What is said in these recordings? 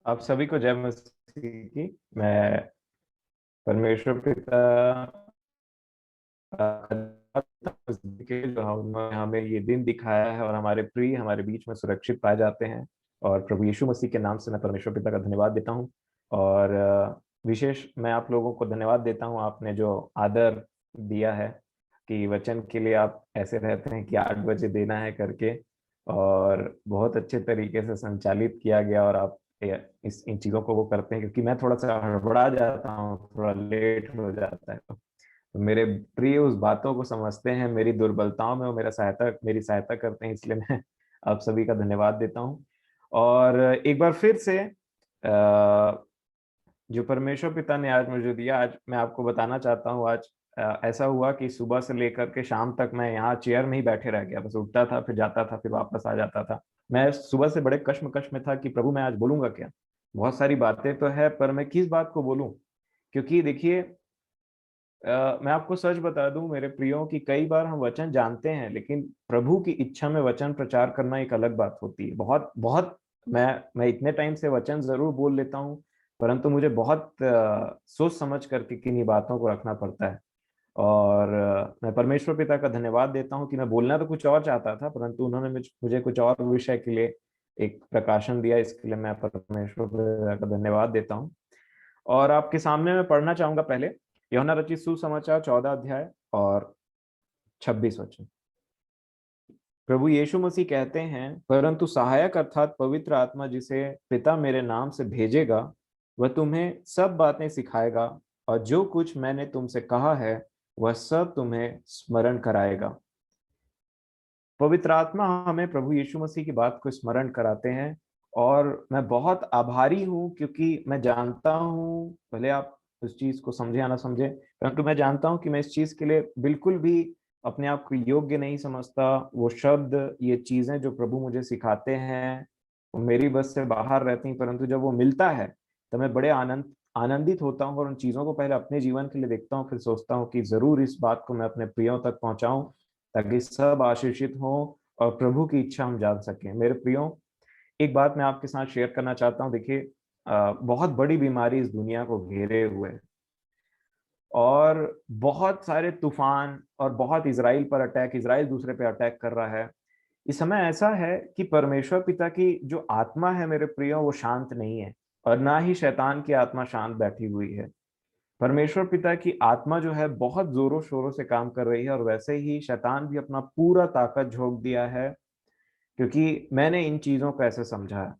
आप सभी को जय मसीह की। मैं परमेश्वर पिता के जो उन्होंने हमें ये दिन दिखाया है और हमारे प्रिय हमारे बीच में सुरक्षित पाए जाते हैं। और प्रभु यीशु मसीह के नाम से मैं परमेश्वर पिता का धन्यवाद देता हूँ। और विशेष मैं आप लोगों को धन्यवाद देता हूँ, आपने जो आदर दिया है कि वचन के लिए आप ऐसे रहते हैं कि 8 बजे देना है करके, और बहुत अच्छे तरीके से संचालित किया गया। और आप इस इन चीज़ों को वो करते हैं, क्योंकि मैं थोड़ा सा हड़बड़ा जाता हूँ, थोड़ा लेट हो जाता है। तो मेरे प्रिय उस बातों को समझते हैं, मेरी दुर्बलताओं में वो मेरी सहायता करते हैं, इसलिए मैं आप सभी का धन्यवाद देता हूँ। और एक बार फिर से जो परमेश्वर पिता ने आज मुझे दिया, आज मैं आपको बताना चाहता हूँ। आज ऐसा हुआ कि सुबह से लेकर के शाम तक मैं यहाँ चेयर में ही बैठे रह गया, बस उठता था फिर जाता था फिर वापस आ जाता था। मैं सुबह से बड़े कश्मकश में था कि प्रभु मैं आज बोलूंगा क्या। बहुत सारी बातें तो है, पर मैं किस बात को बोलूं। क्योंकि देखिए, मैं आपको सच बता दूं मेरे प्रियो कि कई बार हम वचन जानते हैं, लेकिन प्रभु की इच्छा में वचन प्रचार करना एक अलग बात होती है। बहुत बहुत मैं इतने टाइम से वचन जरूर बोल लेता हूँ, परंतु मुझे बहुत सोच समझ करके किन्हीं बातों को रखना पड़ता है। और मैं परमेश्वर पिता का धन्यवाद देता हूँ कि मैं बोलना तो कुछ और चाहता था, परंतु उन्होंने मुझे कुछ और विषय के लिए एक प्रकाशन दिया। इसके लिए मैं परमेश्वर पिता का धन्यवाद देता हूँ। और आपके सामने मैं पढ़ना चाहूंगा पहले यूहन्ना रचित सुसमाचार 14 अध्याय और 26 वचन। प्रभु यीशु मसीह कहते हैं, परंतु सहायक अर्थात पवित्र आत्मा जिसे पिता मेरे नाम से भेजेगा, वह तुम्हें सब बातें सिखाएगा और जो कुछ मैंने तुमसे कहा है वह सब तुम्हें स्मरण कराएगा। पवित्र आत्मा हमें प्रभु यीशु मसीह की बात को स्मरण कराते हैं। और मैं बहुत आभारी हूँ, क्योंकि मैं जानता हूँ, भले आप उस चीज को समझे या ना समझे, परंतु मैं जानता हूँ कि मैं इस चीज के लिए बिल्कुल भी अपने आप को योग्य नहीं समझता। वो शब्द, ये चीजें जो प्रभु मुझे सिखाते हैं, वो मेरी बस से बाहर रहती हैं, परंतु जब वो मिलता है तो मैं बड़े आनंदित होता हूँ। और उन चीजों को पहले अपने जीवन के लिए देखता हूँ, फिर सोचता हूँ कि जरूर इस बात को मैं अपने प्रियों तक पहुंचाऊं, ताकि सब आशीषित हो और प्रभु की इच्छा हम जान सकें। मेरे प्रियो, एक बात मैं आपके साथ शेयर करना चाहता हूँ। देखिए, बहुत बड़ी बीमारी इस दुनिया को घेरे हुए है, और बहुत सारे तूफान और बहुत इसराइल दूसरे पे अटैक कर रहा है। इस समय ऐसा है कि परमेश्वर पिता की जो आत्मा है मेरे प्रियो, वो शांत नहीं है, और ना ही शैतान की आत्मा शांत बैठी हुई है। परमेश्वर पिता की आत्मा जो है बहुत जोरों शोरों से काम कर रही है, और वैसे ही शैतान भी अपना पूरा ताकत झोंक दिया है। क्योंकि मैंने इन चीजों को ऐसे समझा है।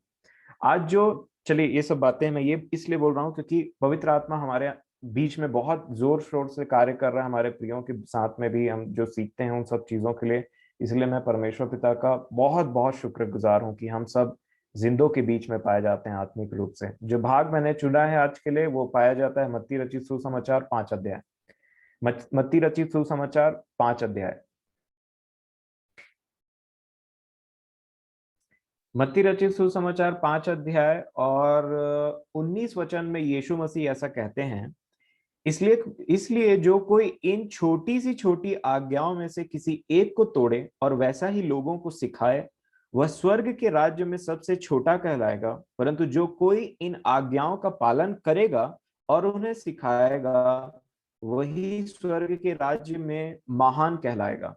आज जो, चलिए ये सब बातें मैं ये इसलिए बोल रहा हूँ क्योंकि पवित्र आत्मा हमारे बीच में बहुत जोर शोर से कार्य कर रहा है, हमारे प्रियों के साथ में भी हम जो सीखते हैं उन सब चीजों के लिए। इसलिए मैं परमेश्वर पिता का बहुत बहुत शुक्रगुजार हूँ कि हम सब जिंदों के बीच में पाए जाते हैं आत्मिक रूप से। जो भाग मैंने चुना है आज के लिए वो पाया जाता है मत्ती रचित सुसमाचार 5 अध्याय। मत्ती रचित सुसमाचार 5 अध्याय। मत्ती रचित सुसमाचार 5 अध्याय और 19 वचन में यीशु मसीह ऐसा कहते हैं, इसलिए इसलिए जो कोई इन छोटी सी छोटी आज्ञाओं में से किसी एक को तोड़े और वैसा ही लोगों को सिखाए, वह स्वर्ग के राज्य में सबसे छोटा कहलाएगा। परंतु जो कोई इन आज्ञाओं का पालन करेगा और उन्हें सिखाएगा, वही स्वर्ग के राज्य में महान कहलाएगा।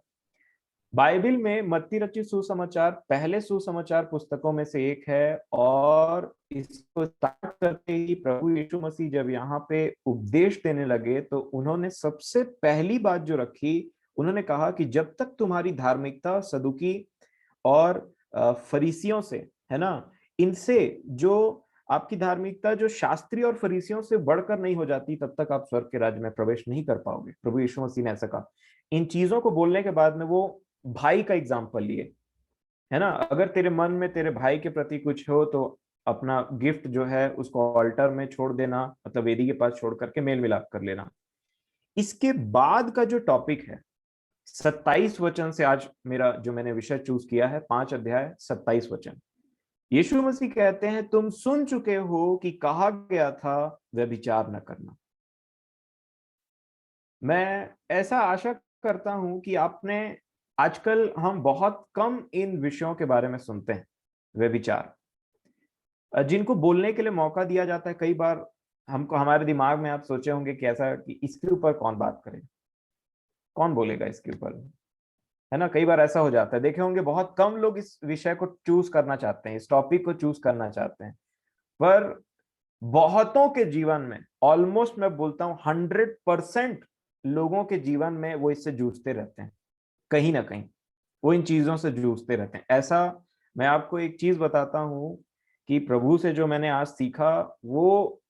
बाइबल में मत्ती रचित सुसमाचार पहले सुसमाचार पुस्तकों में से एक है। और इसको स्टार्ट करते ही प्रभु यीशु मसीह जब यहाँ पे उपदेश देने लगे, तो उन्होंने सबसे पहली बात जो रखी, उन्होंने कहा कि जब तक तुम्हारी धार्मिकता सदुकी और फरीसियों से, है ना, इनसे जो आपकी धार्मिकता जो शास्त्री और फरीसियों से बढ़कर नहीं हो जाती, तब तक आप स्वर्ग के राज्य में प्रवेश नहीं कर पाओगे। प्रभु यीशु मसीह ने ऐसा कहा। इन चीजों को बोलने के बाद में वो भाई का एग्जाम्पल लिए, है ना। अगर तेरे मन में तेरे भाई के प्रति कुछ हो, तो अपना गिफ्ट जो है उसको ऑल्टर में छोड़ देना, मतलब वेदी के पास छोड़ करके मेल मिलाप कर लेना। इसके बाद का जो टॉपिक है 27 वचन से, आज मेरा जो मैंने विषय चूज किया है 5 अध्याय 27 वचन। यीशु मसीह कहते हैं, तुम सुन चुके हो कि कहा गया था व्यभिचार न करना। मैं ऐसा आशा करता हूं कि आपने, आजकल हम बहुत कम इन विषयों के बारे में सुनते हैं। व्यभिचार, जिनको बोलने के लिए मौका दिया जाता है, कई बार हमको, हमारे दिमाग में आप सोचे होंगे कि ऐसा कि इसके ऊपर कौन बात करे, कौन बोलेगा इसके ऊपर, है ना। कई बार ऐसा हो जाता है, देखे होंगे बहुत कम लोग इस विषय को चूज करना चाहते हैं, इस टॉपिक को चूज करना चाहते हैं। पर बहुतों के जीवन में, ऑलमोस्ट मैं बोलता हूं 100% लोगों के जीवन में वो इससे जूझते रहते हैं, कहीं ना कहीं वो इन चीजों से जूझते रहते हैं। ऐसा मैं आपको एक चीज बताता हूं कि प्रभु से जो मैंने आज सीखा वो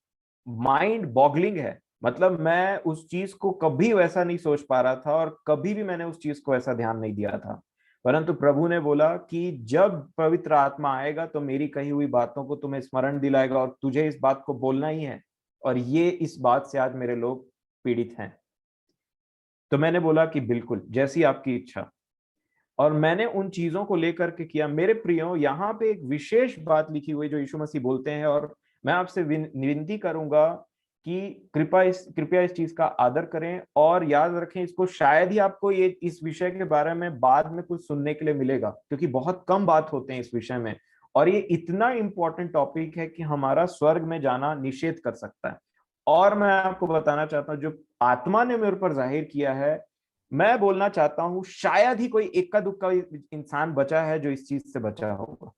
माइंड बॉगलिंग है। मतलब मैं उस चीज को कभी वैसा नहीं सोच पा रहा था और कभी भी मैंने उस चीज को ऐसा ध्यान नहीं दिया था, परंतु प्रभु ने बोला कि जब पवित्र आत्मा आएगा तो मेरी कही हुई बातों को तुम्हें स्मरण दिलाएगा और तुझे इस बात को बोलना ही है। और ये इस बात से आज मेरे लोग पीड़ित हैं। तो मैंने बोला कि बिल्कुल जैसी आपकी इच्छा, और मैंने उन चीजों को लेकर के किया। मेरे प्रियो, यहाँ पे एक विशेष बात लिखी हुई जो यीशु मसीह बोलते हैं, और मैं आपसे विनती करूंगा कि कृपया इस चीज का आदर करें और याद रखें इसको। शायद ही आपको ये इस विषय के बारे में बाद में कुछ सुनने के लिए मिलेगा, क्योंकि बहुत कम बात होते हैं इस विषय में, और ये इतना इंपॉर्टेंट टॉपिक है कि हमारा स्वर्ग में जाना निषेध कर सकता है। और मैं आपको बताना चाहता हूँ, जो आत्मा ने मेरे ऊपर जाहिर किया है, मैं बोलना चाहता हूं शायद ही कोई इक्का दुक्का इंसान बचा है जो इस चीज से बचा होगा,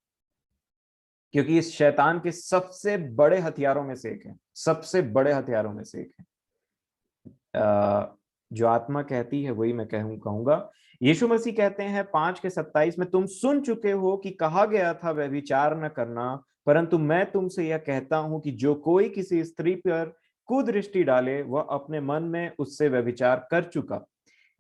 क्योंकि इस शैतान के सबसे बड़े हथियारों में से एक है, सबसे बड़े हथियारों में से एक है। जो आत्मा कहती है वही मैं कहूंगा। यीशु मसीह कहते हैं 5:27 में, तुम सुन चुके हो कि कहा गया था व्यभिचार न करना, परंतु मैं तुमसे यह कहता हूं कि जो कोई किसी स्त्री पर कुदृष्टि डाले वह अपने मन में उससे व्यभिचार कर चुका।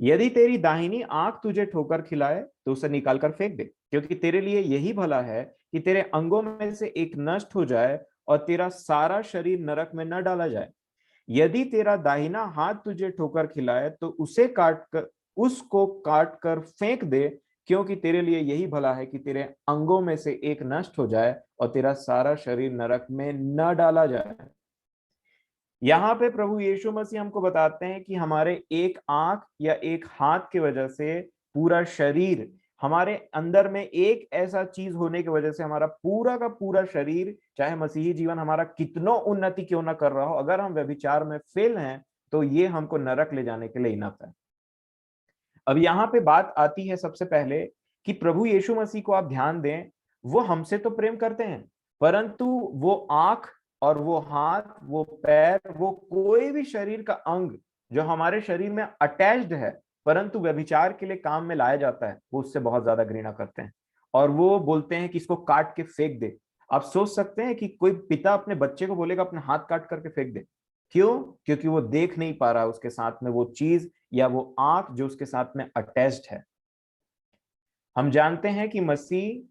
यदि तेरी दाहिनी आंख तुझे ठोकर खिलाए तो उसे निकाल कर फेंक दे, क्योंकि तेरे लिए यही भला है कि तेरे अंगों में से एक नष्ट हो जाए और तेरा सारा शरीर नरक में न डाला जाए। यदि तेरा दाहिना हाथ तुझे ठोकर खिलाए तो उसको काट कर फेंक दे, क्योंकि तेरे लिए यही भला है कि तेरे अंगों में से एक नष्ट हो जाए और तेरा सारा शरीर नरक में न डाला जाए। यहाँ पे प्रभु यीशु मसीह हमको बताते हैं कि हमारे एक आंख या एक हाथ की वजह से पूरा शरीर, हमारे अंदर में एक ऐसा चीज होने की वजह से हमारा पूरा का पूरा शरीर, चाहे मसीही जीवन हमारा कितनो उन्नति क्यों ना कर रहा हो, अगर हम व्यभिचार में फेल हैं तो ये हमको नरक ले जाने के लिए इनफ है। अब यहाँ पे बात आती है सबसे पहले कि प्रभु यीशु मसीह को आप ध्यान दें, वो हमसे तो प्रेम करते हैं, परंतु वो आंख और वो हाथ, वो पैर, वो कोई भी शरीर का अंग जो हमारे शरीर में अटैच्ड है परंतु व्यभिचार के लिए काम में लाया जाता है, वो उससे बहुत ज्यादा घृणा करते हैं और वो बोलते हैं कि इसको काट के फेंक दे। आप सोच सकते हैं कि कोई पिता अपने बच्चे को बोलेगा अपने हाथ काट करके फेंक दे? क्यों? क्योंकि वो देख नहीं पा रहा उसके साथ में वो चीज या वो आंख जो उसके साथ में अटैच्ड है। हम जानते हैं कि मसीह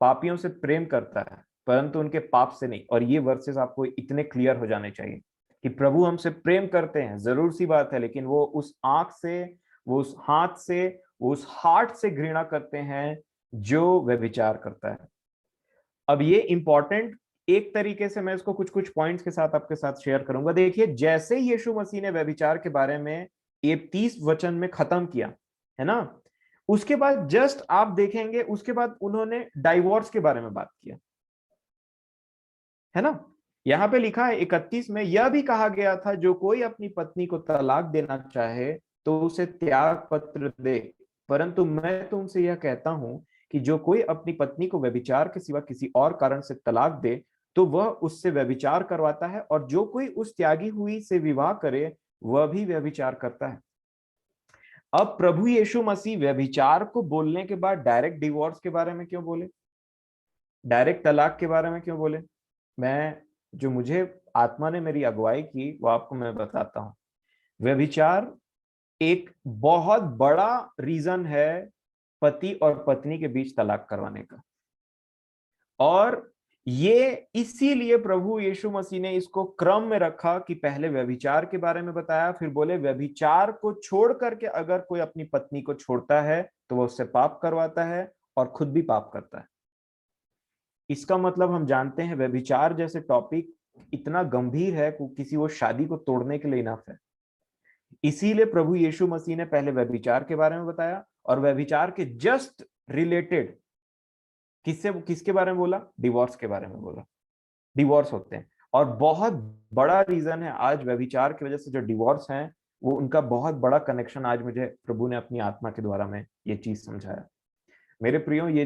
पापियों से प्रेम करता है परंतु उनके पाप से नहीं, और ये वर्सेस आपको इतने क्लियर हो जाने चाहिए कि प्रभु हमसे प्रेम करते हैं, जरूर सी बात है, लेकिन वो उस आंख से, वो उस हाथ से, वो उस हार्ट से घृणा करते हैं जो व्यभिचार करता है। अब ये इंपॉर्टेंट, एक तरीके से मैं इसको कुछ कुछ पॉइंट्स के साथ आपके साथ शेयर करूंगा। देखिए, जैसे ही यीशु मसीह ने व्यभिचार के बारे में ये 30 वचन में खत्म किया, है ना, उसके बाद जस्ट आप देखेंगे उसके बाद उन्होंने डाइवोर्स के बारे में बात किया, है ना। यहां पे लिखा है 31 में, यह भी कहा गया था जो कोई अपनी पत्नी को तलाक देना चाहे तो उसे त्याग पत्र दे, परंतु मैं तुमसे यह कहता हूं कि जो कोई अपनी पत्नी को व्यभिचार के सिवा किसी और कारण से तलाक दे तो वह उससे व्यभिचार करवाता है, और जो कोई उस त्यागी हुई से विवाह करे वह भी व्यभिचार करता है। अब प्रभु यीशु मसीह व्यभिचार को बोलने के बाद डायरेक्ट डिवोर्स के बारे में क्यों बोले, डायरेक्ट तलाक के बारे में क्यों बोले? मैं, जो मुझे आत्मा ने मेरी अगुवाई की वो आपको मैं बताता हूं। व्यभिचार एक बहुत बड़ा रीजन है पति और पत्नी के बीच तलाक करवाने का, और ये इसीलिए प्रभु यीशु मसीह ने इसको क्रम में रखा कि पहले व्यभिचार के बारे में बताया, फिर बोले व्यभिचार को छोड़ करके अगर कोई अपनी पत्नी को छोड़ता है तो वो उससे पाप करवाता है और खुद भी पाप करता है। इसका मतलब हम जानते हैं व्यभिचार जैसे टॉपिक इतना गंभीर है कि किसी वो शादी को तोड़ने के लिए इनफ है। इसीलिए प्रभु यीशु मसीह ने पहले व्यभिचार के बारे में बताया और व्यभिचार के जस्ट रिलेटेड किसके बारे में बोला? डिवोर्स के बारे में बोला। डिवोर्स होते हैं। और बहुत बड़ा रीजन है आज व्यभिचार की वजह से जो डिवोर्स हैं, वो उनका बहुत बड़ा कनेक्शन आज मुझे प्रभु ने अपनी आत्मा के द्वारा में ये चीज समझाया। मेरे प्रियो, ये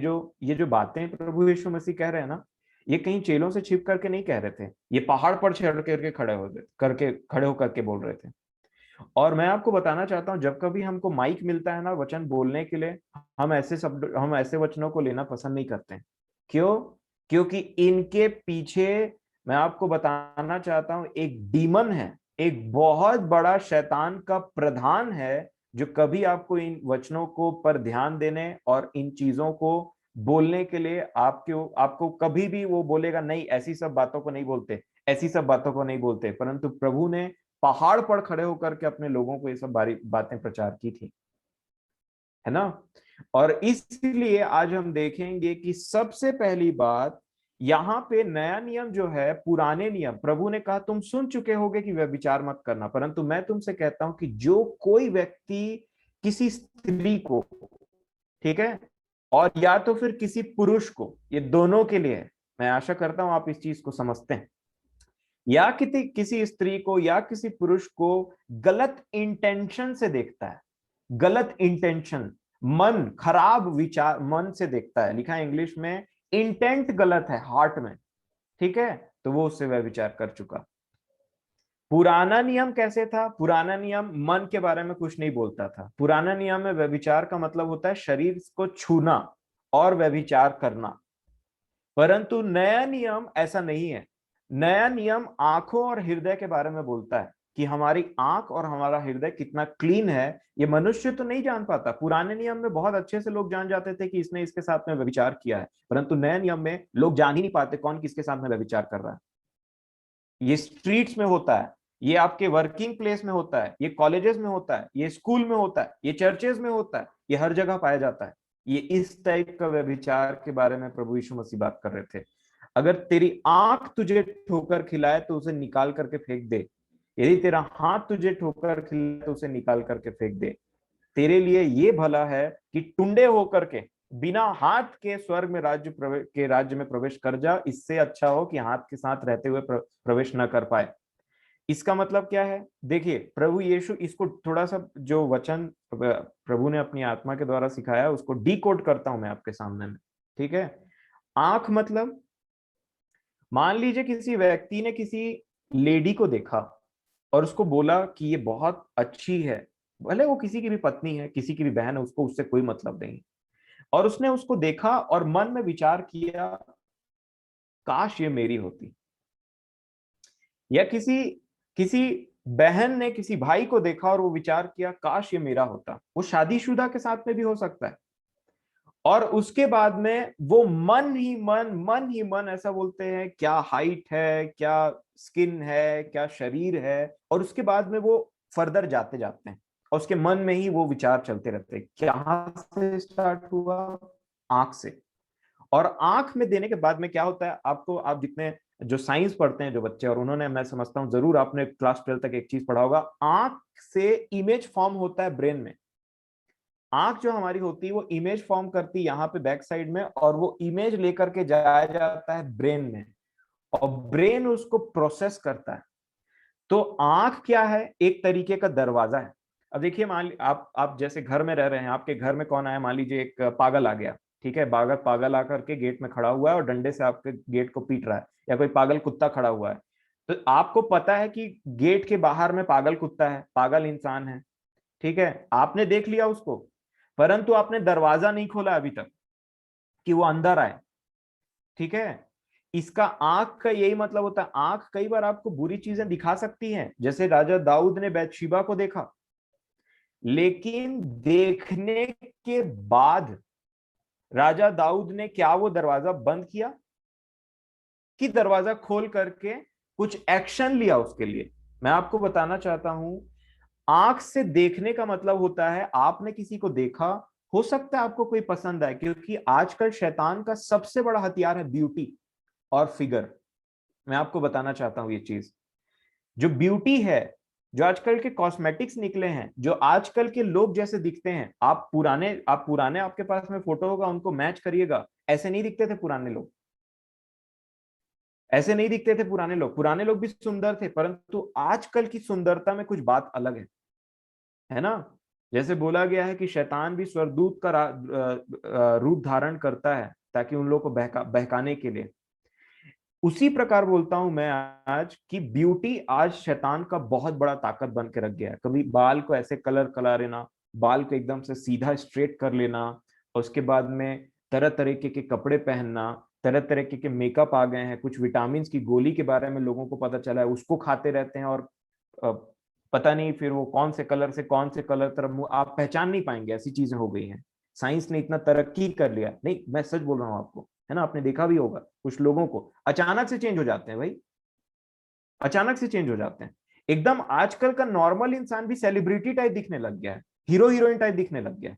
जो बातें प्रभु यीशु मसीह कह रहे हैं ना, ये कहीं चेलों से छिप करके नहीं कह रहे थे, ये पहाड़ पर चढ़ करके खड़े होकर के बोल रहे थे। और मैं आपको बताना चाहता हूं, जब कभी हमको माइक मिलता है ना वचन बोलने के लिए, हम ऐसे वचनों को लेना पसंद नहीं करते हैं। क्यों? क्योंकि इनके पीछे, मैं आपको बताना चाहता हूं, एक डीमन है, एक बहुत बड़ा शैतान का प्रधान है, जो कभी आपको इन वचनों को पर ध्यान देने और इन चीजों को बोलने के लिए आपको कभी भी वो बोलेगा नहीं, ऐसी सब बातों को नहीं बोलते, ऐसी सब बातों को नहीं बोलते। परंतु प्रभु ने पहाड़ पर खड़े होकर के अपने लोगों को ये सब बातें प्रचार की थी, है ना। और इसलिए आज हम देखेंगे कि सबसे पहली बात, यहाँ पे नया नियम जो है, पुराने नियम, प्रभु ने कहा तुम सुन चुके होगे कि व्यभिचार मत करना, परंतु मैं तुमसे कहता हूं कि जो कोई व्यक्ति किसी स्त्री को, ठीक है, और या तो फिर किसी पुरुष को, ये दोनों के लिए है, मैं आशा करता हूं आप इस चीज को समझते हैं, या किसी स्त्री को या किसी पुरुष को गलत इंटेंशन से देखता है, गलत इंटेंशन, मन, खराब विचार, मन से देखता है, लिखा है इंग्लिश में इंटेंट गलत है हार्ट में, ठीक है, तो वो उससे वह विचार कर चुका। पुराना नियम कैसे था? पुराना नियम मन के बारे में कुछ नहीं बोलता था। पुराना नियम में व्यभिचार का मतलब होता है शरीर को छूना और व्यभिचार करना। परंतु नया नियम ऐसा नहीं है। नया नियम आंखों और हृदय के बारे में बोलता है कि हमारी आंख और हमारा हृदय कितना क्लीन है, ये मनुष्य तो नहीं जान पाता। पुराने नियम में बहुत अच्छे से लोग जान जाते थे कि इसने इसके साथ में व्यभिचार किया है, परंतु नए नियम में लोग जान ही नहीं पाते कौन किसके साथ में व्यभिचार कर रहा है। ये स्ट्रीट्स में होता है, ये आपके वर्किंग प्लेस में होता है, ये कॉलेजेस में होता है, ये स्कूल में होता है, ये चर्चेज में होता है, ये हर जगह पाया जाता है। ये इस टाइप का व्यभिचार के बारे में प्रभु यीशु मसीह बात कर रहे थे। अगर तेरी आंख तुझे ठोकर खिलाए तो उसे निकाल करके फेंक दे, यदि तेरा हाथ तुझे ठोकर खिलाए तो उसे निकाल करके फेंक दे। तेरे लिए ये भला है कि टुंडे होकर के बिना हाथ के स्वर्ग में राज्य में प्रवेश कर जा, इससे अच्छा हो कि हाथ के साथ रहते हुए प्रवेश न कर पाए। इसका मतलब क्या है? देखिए, प्रभु यीशु इसको थोड़ा सा, जो वचन प्रभु ने अपनी आत्मा के द्वारा सिखाया, उसको डिकोड करता हूं मैं आपके सामने में, ठीक है। आंख मतलब, मान लीजिए किसी व्यक्ति ने किसी लेडी को देखा और उसको बोला कि ये बहुत अच्छी है, भले वो किसी की भी पत्नी है, किसी की भी बहन है, उसको उससे कोई मतलब नहीं, और उसने उसको देखा और मन में विचार किया काश ये मेरी होती। या किसी किसी बहन ने किसी भाई को देखा और वो विचार किया काश ये मेरा होता। वो शादीशुदा के साथ में भी हो सकता है। और उसके बाद में वो मन ही मन ऐसा बोलते हैं, क्या हाइट है, क्या स्किन है, क्या शरीर है, और उसके बाद में वो फर्दर जाते जाते हैं और उसके मन में ही वो विचार चलते रहते हैं। कहां से स्टार्ट हुआ? आंख से। और आंख में देने के बाद में क्या होता है, आपको, आप जितने जो साइंस पढ़ते हैं जो बच्चे, और उन्होंने, मैं समझता हूं जरूर आपने क्लास 12 तक एक चीज पढ़ा होगा, आंख से इमेज फॉर्म होता है ब्रेन में। आंख जो हमारी होती है वो इमेज फॉर्म करती है यहाँ पे बैक साइड में, और वो इमेज लेकर के जाया जाता है ब्रेन में, और ब्रेन उसको प्रोसेस करता है। तो आंख क्या है? एक तरीके का दरवाजा है। अब देखिए, मान ली आप जैसे घर में रह रहे हैं, आपके घर में कौन आया, मान लीजिए एक पागल आ गया, ठीक है, पागल पागल आकर के गेट में खड़ा हुआ है और डंडे से आपके गेट को पीट रहा है, या कोई पागल कुत्ता खड़ा हुआ है। तो आपको पता है कि गेट के बाहर में पागल कुत्ता है, पागल इंसान है, ठीक है, आपने देख लिया उसको, परंतु आपने दरवाजा नहीं खोला अभी तक कि वो अंदर आए, ठीक है। इसका आंख का यही मतलब होता है। आंख कई बार आपको बुरी चीजें दिखा सकती हैं, जैसे राजा दाऊद ने बैतशेबा को देखा, लेकिन देखने के बाद राजा दाऊद ने क्या वो दरवाजा बंद किया, कि दरवाजा खोल करके कुछ एक्शन लिया उसके लिए? मैं आपको बताना चाहता हूं, आंख से देखने का मतलब होता है, आपने किसी को देखा, हो सकता है आपको कोई पसंद आए, क्योंकि आजकल शैतान का सबसे बड़ा हथियार है ब्यूटी और फिगर। मैं आपको बताना चाहता हूं ये चीज, जो ब्यूटी है, जो आजकल के कॉस्मेटिक्स निकले हैं, जो आजकल के लोग जैसे दिखते हैं, आप पुराने आपके पास में फोटो होगा, उनको मैच करिएगा, ऐसे नहीं दिखते थे पुराने लोग। ऐसे नहीं दिखते थे पुराने लोग भी सुंदर थे, परंतु आजकल की सुंदरता में कुछ बात अलग है ना। जैसे बोला गया है कि शैतान भी स्वर्गदूत का रूप धारण करता है ताकि उन लोगों को बहकाने के लिए। उसी प्रकार बोलता हूं मैं आज कि ब्यूटी आज शैतान का बहुत बड़ा ताकत बन के रख गया है। कभी बाल को ऐसे कलर करा लेना, बाल को एकदम से सीधा स्ट्रेट कर लेना, और उसके बाद में तरह तरह के कपड़े पहनना, तरह तरह के मेकअप आ गए हैं, कुछ विटामिन की गोली के बारे में लोगों को पता चला है, उसको खाते रहते हैं, और अ, पता नहीं फिर वो कौन से कलर तरफ मुंह आप पहचान नहीं पाएंगे, ऐसी चीजें हो गई हैं। साइंस ने इतना तरक्की कर लिया, नहीं मैं सच बोल रहा हूँ आपको, है ना, आपने देखा भी होगा कुछ लोगों को अचानक से चेंज हो जाते हैं भाई, अचानक से चेंज हो जाते हैं एकदम। आजकल का नॉर्मल इंसान भी सेलिब्रिटी टाइप दिखने लग गया है, हीरो हीरोइन टाइप दिखने लग गया है।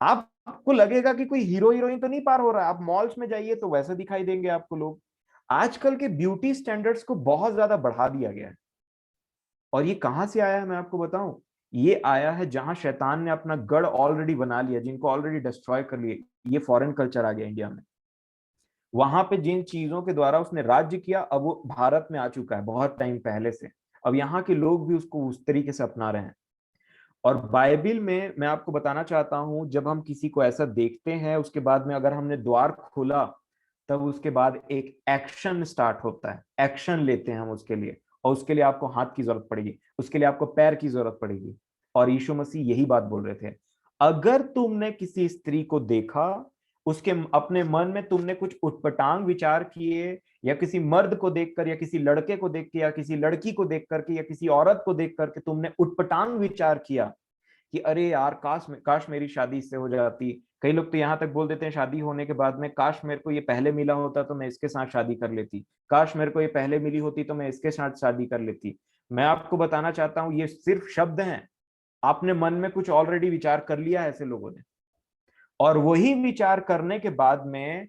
आपको लगेगा कि कोई हीरो हीरोइन तो नहीं पार हो रहा है, आप मॉल्स में जाइए तो वैसे दिखाई देंगे आपको लोग। आजकल के ब्यूटी स्टैंडर्ड्स को बहुत ज्यादा बढ़ा दिया गया है। और ये कहां से आया है मैं आपको बताऊं, ये आया है जहां शैतान ने अपना गढ़ ऑलरेडी बना लिया, जिनको ऑलरेडी डिस्ट्रॉय कर लिया। ये फॉरेन कल्चर आ गया इंडिया में, वहां पे जिन चीजों के द्वारा उसने राज्य किया अब वो भारत में आ चुका है बहुत टाइम पहले से। अब यहाँ के लोग भी उसको उस तरीके से अपना रहे हैं। और बाइबिल में मैं आपको बताना चाहता हूं, जब हम किसी को ऐसा देखते हैं उसके बाद में अगर हमने द्वार खोला, तब उसके बाद एक एक्शन स्टार्ट होता है, एक्शन लेते हैं हम उसके लिए। और उसके लिए आपको हाथ की जरूरत पड़ेगी, उसके लिए आपको पैर की जरूरत पड़ेगी। और यीशु मसीह यही बात बोल रहे थे, अगर तुमने किसी स्त्री को देखा, उसके अपने मन में तुमने कुछ उटपटांग विचार किए, या किसी मर्द को देखकर, या किसी लड़के को देख के, या किसी लड़की को देख करके, या किसी औरत को देख करके तुमने उटपटांग विचार किया कि अरे यार काश मेरी शादी इससे हो जाती। कई लोग तो यहाँ तक बोल देते हैं शादी होने के बाद में, काश मेरे को ये पहले मिला होता तो मैं इसके साथ शादी कर लेती, काश मेरे को ये पहले मिली होती तो मैं इसके साथ शादी कर लेती। मैं आपको बताना चाहता हूँ ये सिर्फ शब्द हैं, आपने मन में कुछ ऑलरेडी विचार कर लिया है ऐसे लोगों ने। और वही विचार करने के बाद में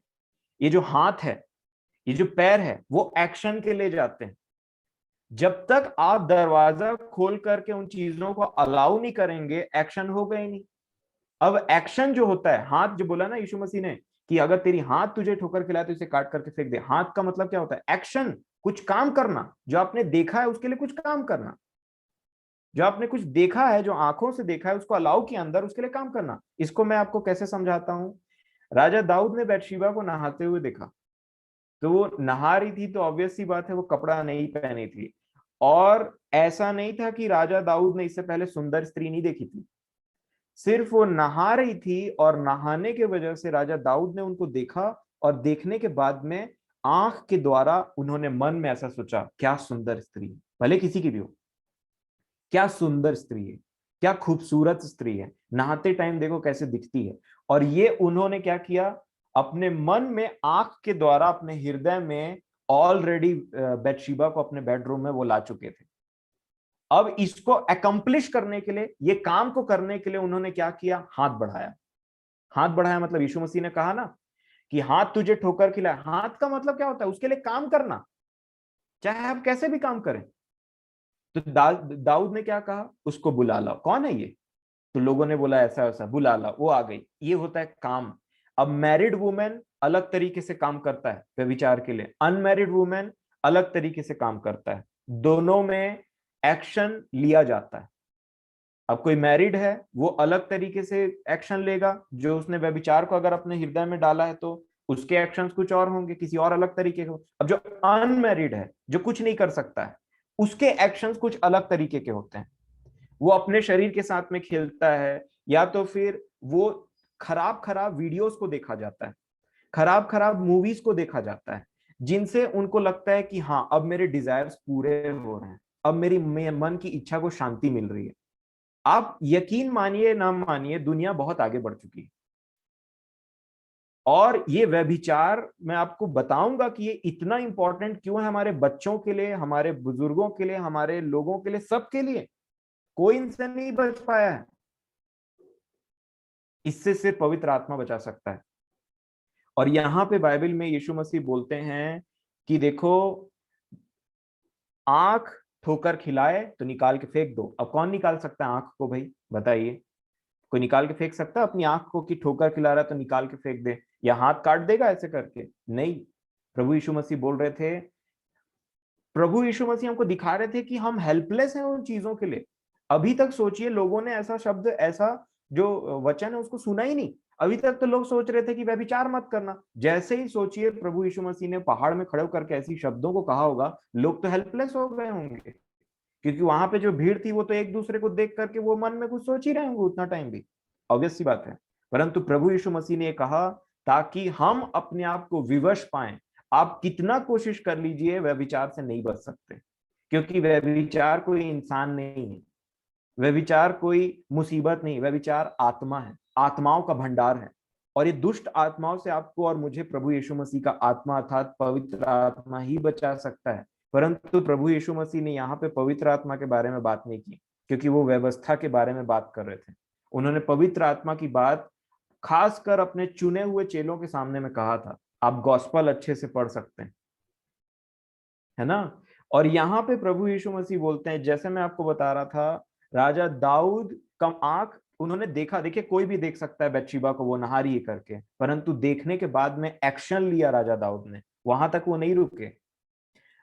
ये जो हाथ है, ये जो पैर है, वो एक्शन के लिए जाते हैं। जब तक आप दरवाजा खोल करके उन चीजों को अलाउ नहीं करेंगे, एक्शन होगा ही नहीं। अब एक्शन जो होता है, हाथ जो बोला ना यीशु मसीह ने कि अगर तेरी हाथ तुझे ठोकर खिलाए तो इसे काट करके फेंक दे, हाथ का मतलब क्या होता है? एक्शन, कुछ काम करना, जो आपने देखा है उसके लिए कुछ काम करना, जो आपने कुछ देखा है, जो आंखों से देखा है उसको अलाउ किया अंदर, उसके लिए काम करना। इसको मैं आपको कैसे समझाता हूं। राजा दाऊद ने बैतशेबा को नहाते हुए देखा, तो वो नहा रही थी तो ऑब्वियस सी बात है वो कपड़ा नहीं पहनी थी। और ऐसा नहीं था कि राजा दाऊद ने इससे पहले सुंदर स्त्री नहीं देखी थी, सिर्फ वो नहा रही थी और नहाने की वजह से राजा दाऊद ने उनको देखा। और देखने के बाद में आंख के द्वारा उन्होंने मन में ऐसा सोचा, क्या सुंदर स्त्री है, भले किसी की भी हो, क्या सुंदर स्त्री है, क्या खूबसूरत स्त्री है, नहाते टाइम देखो कैसे दिखती है। और ये उन्होंने क्या किया, अपने मन में आंख के द्वारा अपने हृदय में ऑलरेडी बैतशेबा को अपने बेडरूम में वो ला चुके थे। अब इसको अकम्प्लिश करने के लिए, ये काम को करने के लिए उन्होंने क्या किया, हाथ बढ़ाया। हाथ बढ़ाया मतलब यीशु मसीह ने कहा ना कि हाथ तुझे ठोकर खिलाए, हाथ का मतलब क्या होता है, उसके लिए काम करना, चाहे आप कैसे भी काम करें। तो दाऊद ने क्या कहा, उसको बुला ला, कौन है ये? तो लोगों ने बोला ऐसा ऐसा, बुला ला, वो आ गई, ये होता है काम। अब मैरिड वुमेन अलग तरीके से काम करता है व्यभिचार के लिए, अनमैरिड वुमेन अलग तरीके से काम करता है, दोनों में एक्शन लिया जाता है। अब कोई मैरिड है वो अलग तरीके से एक्शन लेगा, जो उसने व्यभिचार को अगर अपने हृदय में डाला है तो उसके एक्शंस कुछ और होंगे, किसी और अलग तरीके के। अब जो अनमैरिड है, जो कुछ नहीं कर सकता है, उसके एक्शंस कुछ अलग तरीके के होते हैं। वो अपने शरीर के साथ में खेलता है, या तो फिर वो खराब खराब वीडियोस को देखा जाता है, खराब खराब मूवीज को देखा जाता है, जिनसे उनको लगता है कि हाँ अब मेरे डिजायर्स पूरे हो रहे हैं, अब मेरी मन की इच्छा को शांति मिल रही है। आप यकीन मानिए ना मानिए, दुनिया बहुत आगे बढ़ चुकी है। और ये व्यभिचार मैं आपको बताऊंगा कि ये इतना इंपॉर्टेंट क्यों है हमारे बच्चों के लिए, हमारे बुजुर्गों के लिए, हमारे लोगों के लिए, सबके लिए। कोई इनसे नहीं बच पाया है, इससे सिर्फ पवित्र आत्मा बचा सकता है। और यहां पे बाइबल में यीशु मसीह बोलते हैं कि देखो, आंख ठोकर खिलाए तो निकाल के फेंक दो। अब कौन निकाल सकता है आंख को भाई, बताइए? कोई निकाल के फेंक सकता है अपनी आंख को कि ठोकर खिला रहा है तो निकाल के फेंक दे, या हाथ काट देगा ऐसे करके? नहीं। प्रभु यीशु मसीह बोल रहे थे, प्रभु यीशु मसीह हमको दिखा रहे थे कि हम हेल्पलेस हैं उन चीजों के लिए। अभी तक सोचिए, लोगों ने ऐसा शब्द, ऐसा जो वचन है उसको सुना ही नहीं। अभी तक तो लोग सोच रहे थे कि व्यभिचार मत करना। जैसे ही सोचिए प्रभु यीशु मसीह ने पहाड़ में खड़े होकर के ऐसी शब्दों को कहा होगा, लोग तो हेल्पलेस हो गए होंगे, क्योंकि वहां पे जो भीड़ थी वो तो एक दूसरे को देख करके वो मन में कुछ सोच ही रहे होंगे उतना टाइम भी, ऑब्वियस सी बात है। परंतु प्रभु यीशु मसीह ने कहा ताकि हम अपने आप को विवश पाएं। आप कितना कोशिश कर लीजिए, वह विचार से नहीं बच सकते, क्योंकि वह विचार कोई इंसान नहीं है, वह विचार कोई मुसीबत नहीं, वह विचार आत्मा है, आत्माओं का भंडार है। और ये दुष्ट आत्माओं से आपको और मुझे प्रभु यीशु मसीह का आत्मा अर्थात पवित्र आत्मा ही बचा सकता है। परंतु प्रभु यीशु मसीह ने यहाँ पे पवित्र आत्मा के बारे में बात नहीं की, क्योंकि वो व्यवस्था के बारे में बात कर रहे थे। उन्होंने पवित्र आत्मा की बात खासकर अपने चुने हुए चेलों के सामने में कहा था। आप गॉस्पल अच्छे से पढ़ सकते हैं, है ना। और यहाँ पे प्रभु यीशु मसीह बोलते हैं, जैसे मैं आपको बता रहा था, राजा दाऊद का आंख उन्होंने देखा। देखिए, कोई भी देख सकता है बैतशेबा को, वो नहा रही है करके, परंतु देखने के बाद में एक्शन लिया राजा दाऊद ने, वहां तक वो नहीं रुके।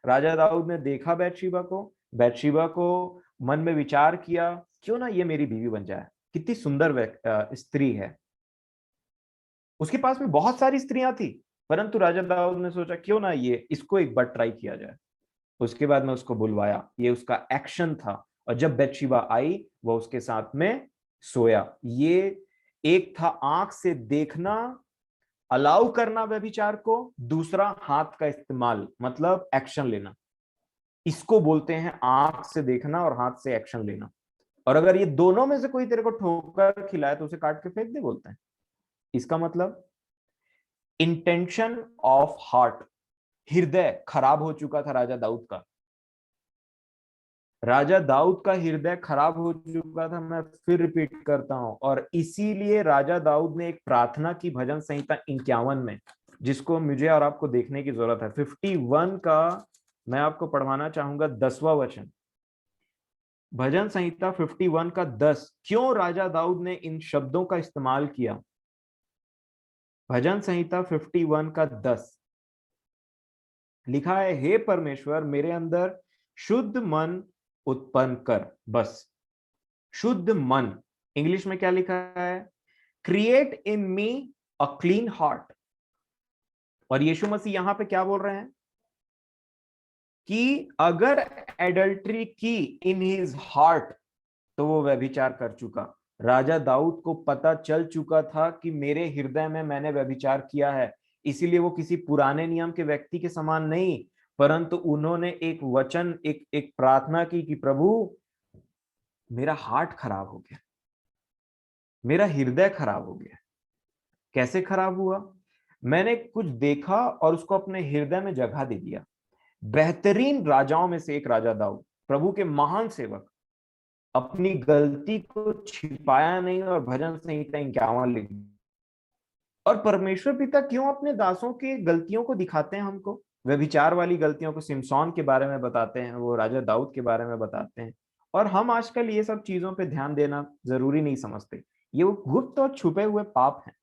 राजा दाऊद ने देखा बैतशेबा को मन में विचार किया, क्यों ना ये मेरी बीवी बन जाए, कितनी सुंदर स्त्री है। उसके पास में बहुत सारी स्त्रियां थी, परंतु राजा दाऊद ने सोचा क्यों ना ये इसको एक बार ट्राई किया जाए। उसके बाद में उसको बुलवाया, ये उसका एक्शन था। और जब बैतशेबा आई, वो उसके साथ में सोया। ये एक था आंख से देखना, अलाउ करना व्यभिचार को, दूसरा हाथ का इस्तेमाल, मतलब एक्शन लेना। इसको बोलते हैं आंख से देखना और हाथ से एक्शन लेना। और अगर ये दोनों में से कोई तेरे को ठोकर खिलाए तो उसे काट के फेंक दे, बोलते हैं। इसका मतलब इंटेंशन ऑफ हार्ट, हृदय खराब हो चुका था राजा दाऊद का। राजा दाऊद का हृदय खराब हो चुका था, मैं फिर रिपीट करता हूं। और इसीलिए राजा दाऊद ने एक प्रार्थना की भजन संहिता 51 में, जिसको मुझे और आपको देखने की जरूरत है। 51 का मैं आपको पढ़वाना चाहूंगा 10वां वचन, भजन संहिता 51 का 10। क्यों राजा दाऊद ने इन शब्दों का इस्तेमाल किया? भजन संहिता 51 का 10 लिखा है, हे परमेश्वर मेरे अंदर शुद्ध मन उत्पन्न कर। बस, शुद्ध मन। इंग्लिश में क्या लिखा है? Create in me a clean heart. और यीशु मसीह यहां पे क्या बोल रहे हैं कि अगर एडल्ट्री की इन हिज हार्ट, तो वो व्यभिचार कर चुका। राजा दाऊद को पता चल चुका था कि मेरे हृदय में मैंने व्यभिचार किया है। इसीलिए वो किसी पुराने नियम के व्यक्ति के समान नहीं, परंतु उन्होंने एक वचन, एक प्रार्थना की कि प्रभु मेरा हार्ट खराब हो गया, मेरा हृदय खराब हो गया। कैसे खराब हुआ? मैंने कुछ देखा और उसको अपने हृदय में जगह दे दिया। बेहतरीन राजाओं में से एक राजा दाऊद, प्रभु के महान सेवक, अपनी गलती को छिपाया नहीं और भजन संहिता 51 लिख दी। और परमेश्वर पिता क्यों अपने दासों के गलतियों को दिखाते हैं हमको? व्यभिचार वाली गलतियों को सिमसोन के बारे में बताते हैं, वो राजा दाऊद के बारे में बताते हैं। और हम आजकल ये सब चीजों पे ध्यान देना जरूरी नहीं समझते। ये वो गुप्त और छुपे हुए पाप हैं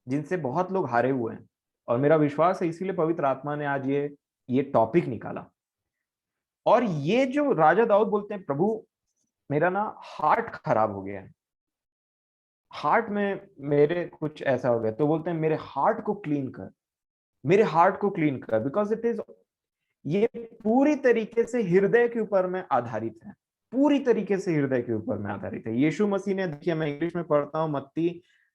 जिनसे बहुत लोग हारे हुए हैं। और मेरा विश्वास है इसीलिए पवित्र आत्मा ने आज ये टॉपिक निकाला। और ये जो राजा दाऊद बोलते हैं, प्रभु मेरा ना हार्ट खराब हो गया है, हार्ट में मेरे कुछ ऐसा हो गया, तो बोलते हैं मेरे हार्ट को क्लीन कर, मेरे हार्ट को क्लीन कर, बिकॉज इट इज, ये पूरी तरीके से हृदय के ऊपर में आधारित है, पूरी तरीके से हृदय के ऊपर में आधारित है। यीशु मसीह ने, देखिए मैं इंग्लिश में पढ़ता हूं,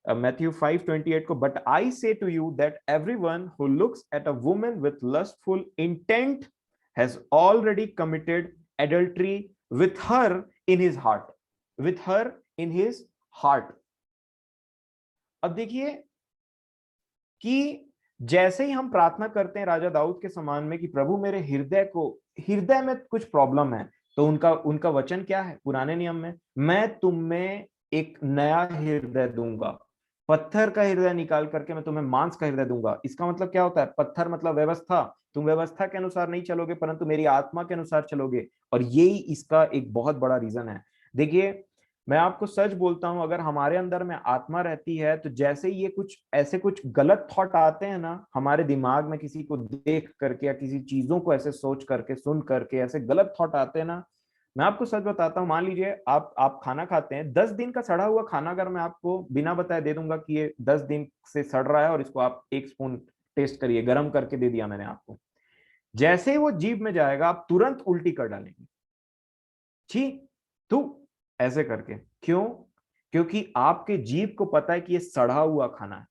मैथ्यू 5:28 को, but I say to you that everyone who looks at a woman with lustful intent has already committed adultery with her in his heart, with her in his heart. अब देखिए कि जैसे ही हम प्रार्थना करते हैं राजा दाऊद के समान में कि प्रभु मेरे हृदय में कुछ प्रॉब्लम है, तो उनका वचन क्या है पुराने नियम में? मैं तुम में एक नया हृदय दूंगा, पत्थर का हृदय निकाल करके मैं तुम्हें मांस का हृदय दूंगा। इसका मतलब क्या होता है? पत्थर मतलब व्यवस्था, तुम व्यवस्था के अनुसार नहीं चलोगे परंतु मेरी आत्मा के अनुसार चलोगे। और यही इसका एक बहुत बड़ा रीजन है। देखिए मैं आपको सच बोलता हूं, अगर हमारे अंदर में आत्मा रहती है तो जैसे ही ये कुछ ऐसे कुछ गलत थॉट आते हैं ना हमारे दिमाग में, किसी को देख करके या किसी चीजों को ऐसे सोच करके सुन करके ऐसे गलत थॉट आते हैं ना, मैं आपको सच बताता हूँ, मान लीजिए आप खाना खाते हैं, 10 दिन का सड़ा हुआ खाना अगर मैं आपको बिना बताए दे दूंगा कि ये 10 दिन से सड़ रहा है और इसको आप 1 स्पून टेस्ट करिए, गर्म करके दे दिया मैंने आपको, जैसे ही वो जीभ में जाएगा आप तुरंत उल्टी कर डालेंगे, छी तू, ऐसे करके। क्यों? क्योंकि आपके जीभ को पता है कि ये सड़ा हुआ खाना है।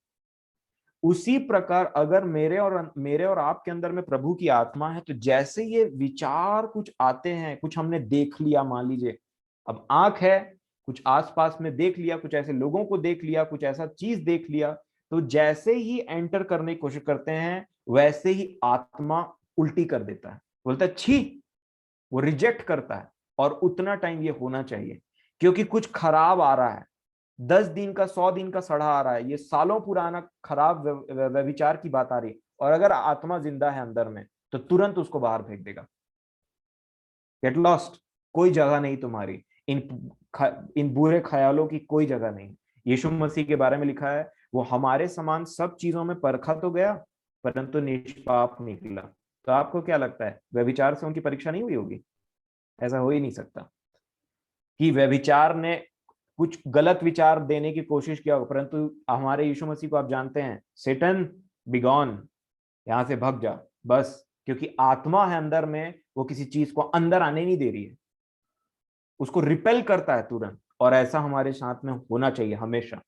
उसी प्रकार अगर मेरे और आपके अंदर में प्रभु की आत्मा है, तो जैसे ये विचार कुछ आते हैं, कुछ हमने देख लिया, मान लीजिए अब आंख है, कुछ आसपास में देख लिया, कुछ ऐसे लोगों को देख लिया, कुछ ऐसा चीज देख लिया, तो जैसे ही एंटर करने की कोशिश करते हैं वैसे ही आत्मा उल्टी कर देता है, बोलता है छी, वो रिजेक्ट करता है। और उतना टाइम ये होना चाहिए, क्योंकि कुछ खराब आ रहा है, 10 दिन का 100 दिन का सड़ा आ रहा है, ये सालों पुराना खराब व्यभिचार की बात आ रही है, और अगर आत्मा जिंदा है अंदर में तो तुरंत उसको बाहर फेंक देगा। गेट लॉस्ट, कोई जगह नहीं तुम्हारी इन बुरे ख्यालों की, कोई जगह नहीं। यीशु मसीह के बारे में लिखा है, वो हमारे समान सब चीजों में परखा तो गया परंतु निष्पाप निकला। तो आपको क्या लगता है, व्यभिचार से उनकी परीक्षा नहीं हुई होगी? ऐसा हो ही नहीं सकता कि व्यभिचार ने कुछ गलत विचार देने की कोशिश किया हो, परंतु हमारे यीशु मसीह को आप जानते हैं, सेटन बिगॉन, यहां से भग जा बस, क्योंकि आत्मा है अंदर में, वो किसी चीज को अंदर आने नहीं दे रही है, उसको रिपेल करता है तुरंत। और ऐसा हमारे साथ में होना चाहिए हमेशा,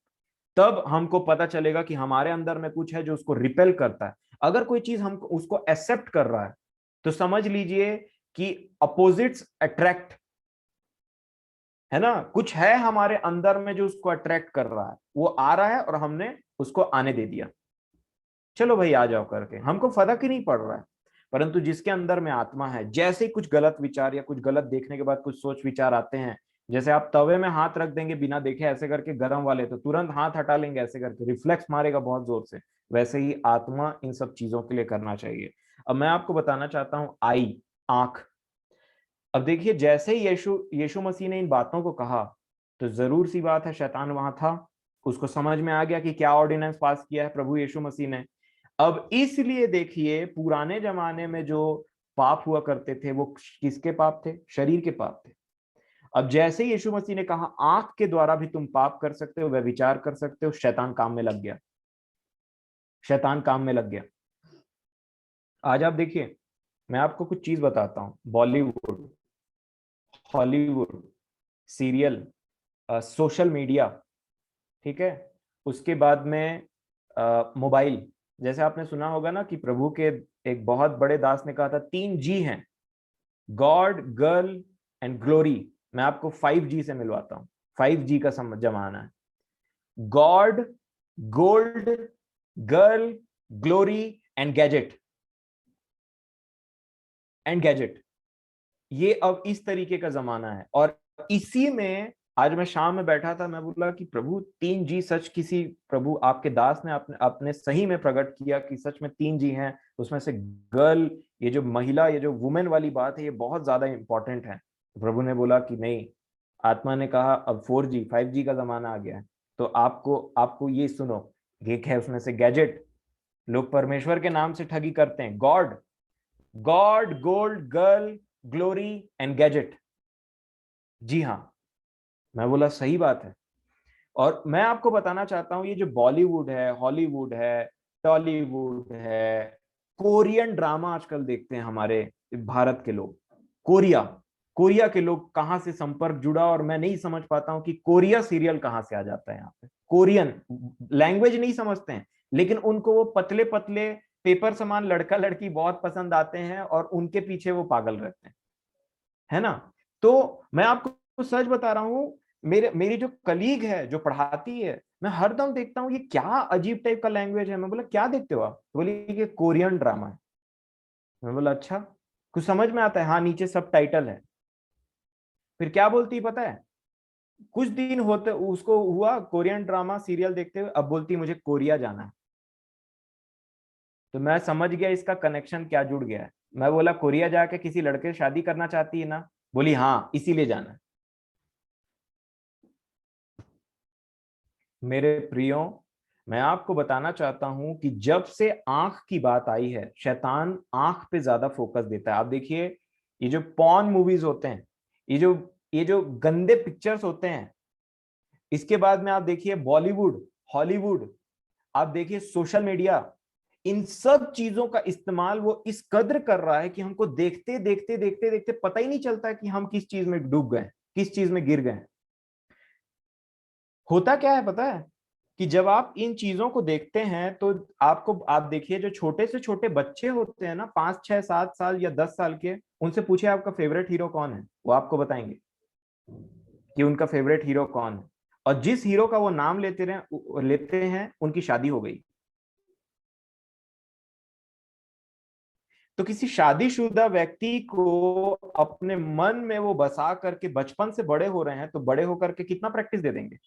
तब हमको पता चलेगा कि हमारे अंदर में कुछ है जो उसको रिपेल करता है। अगर कोई चीज हम उसको एक्सेप्ट कर रहा है तो समझ लीजिए कि अपोजिट्स अट्रैक्ट, है ना, कुछ है हमारे अंदर में जो उसको अट्रैक्ट कर रहा है, वो आ रहा है और हमने उसको आने दे दिया, चलो भाई आ जाओ करके, हमको फर्क ही नहीं पड़ रहा है। परंतु जिसके अंदर में आत्मा है, जैसे ही कुछ गलत विचार या कुछ गलत देखने के बाद कुछ सोच विचार आते हैं, जैसे आप तवे में हाथ रख देंगे बिना देखे ऐसे करके गर्म वाले, तो तुरंत हाथ हटा लेंगे ऐसे करके, रिफ्लेक्स मारेगा बहुत जोर से, वैसे ही आत्मा इन सब चीजों के लिए करना चाहिए। अब मैं आपको बताना चाहता हूं, आई, आंख। अब देखिए, जैसे ही यीशु यीशु मसीह ने इन बातों को कहा, तो जरूर सी बात है शैतान वहां था, उसको समझ में आ गया कि क्या ऑर्डिनेंस पास किया है प्रभु यीशु मसीह ने। अब इसलिए देखिए, पुराने जमाने में जो पाप हुआ करते थे वो किसके पाप थे? शरीर के पाप थे। अब जैसे ही यीशु मसीह ने कहा आंख के द्वारा भी तुम पाप कर सकते हो, व्यभिचार कर सकते हो, शैतान काम में लग गया, शैतान काम में लग गया। आज आप देखिए, मैं आपको कुछ चीज बताता हूं, Bollywood, Hollywood, serial, social media, ठीक है, उसके बाद में मोबाइल। जैसे आपने सुना होगा ना कि प्रभु के एक बहुत बड़े दास ने कहा था 3G हैं, गॉड, गर्ल एंड ग्लोरी। मैं आपको 5G से मिलवाता हूं, 5G का जमाना है। God, gold, girl, glory and gadget, gadget, ये अब इस तरीके का जमाना है। और इसी में आज मैं शाम में बैठा था, मैं बोला कि प्रभु 3G सच, किसी प्रभु आपके दास ने अपने अपने सही में प्रकट किया कि सच में 3G हैं, उसमें से गर्ल, ये जो महिला, ये जो वुमेन वाली बात है, ये बहुत ज्यादा इंपॉर्टेंट है। तो प्रभु ने बोला कि नहीं, आत्मा ने कहा अब 4G 5G का जमाना आ गया है, तो आपको आपको ये सुनो, एक है उसमें से गैजेट, लोग परमेश्वर के नाम से ठगी करते हैं, god, god, gold, girl, glory and gadget. जी हाँ, मैं बोला सही बात है। और मैं आपको बताना चाहता हूं, ये जो बॉलीवुड है, हॉलीवुड है, टॉलीवुड है, कोरियन ड्रामा आजकल देखते हैं हमारे भारत के लोग, कोरिया, कोरिया के लोग कहां से संपर्क जुड़ा, और मैं नहीं समझ पाता हूं कि कोरिया सीरियल कहां से आ जाता है यहाँ पे। कोरियन लैंग्वेज नहीं समझते हैं, लेकिन उनको वो पतले पतले पेपर समान लड़का लड़की बहुत पसंद आते हैं और उनके पीछे वो पागल रहते हैं, है ना। तो मैं आपको सच बता रहा हूं, मेरी जो कलीग है जो पढ़ाती है, मैं हरदम देखता हूँ ये क्या अजीब टाइप का लैंग्वेज है। मैं बोला क्या देखते हो आप? तो बोली ये कोरियन ड्रामा है। मैं बोला अच्छा, कुछ समझ में आता है? हाँ, नीचे सब टाइटल है। फिर क्या बोलती है पता है? कुछ दिन होते उसको हुआ कोरियन ड्रामा सीरियल देखते हुए, अब बोलती मुझे कोरिया जाना है। तो मैं समझ गया इसका कनेक्शन क्या जुड़ गया है। मैं बोला कोरिया जाके किसी लड़के से शादी करना चाहती है ना? बोली हाँ, इसीलिए जाना है। मेरे प्रियो, मैं आपको बताना चाहता हूं कि जब से आंख की बात आई है, शैतान आंख पे ज्यादा फोकस देता है। आप देखिए, ये जो पॉर्न मूवीज होते हैं, ये जो गंदे पिक्चर्स होते हैं, इसके बाद में आप देखिए बॉलीवुड, हॉलीवुड, आप देखिए सोशल मीडिया, इन सब चीजों का इस्तेमाल वो इस कद्र कर रहा है कि हमको देखते देखते देखते देखते पता ही नहीं चलता कि हम किस चीज में डूब गए, किस चीज में गिर गए। होता क्या है पता है, कि जब आप इन चीजों को देखते हैं तो आप देखिए, जो छोटे से छोटे बच्चे होते हैं ना, 5 6 7 साल या 10 साल के, उनसे पूछे आपका फेवरेट हीरो कौन है, वो आपको बताएंगे कि उनका फेवरेट हीरो कौन है। और जिस हीरो का वो नाम लेते हैं, उनकी शादी हो गई। तो किसी शादीशुदा व्यक्ति को अपने मन में वो बसा करके बचपन से बड़े हो रहे हैं, तो बड़े होकर के कितना प्रैक्टिस दे देंगे।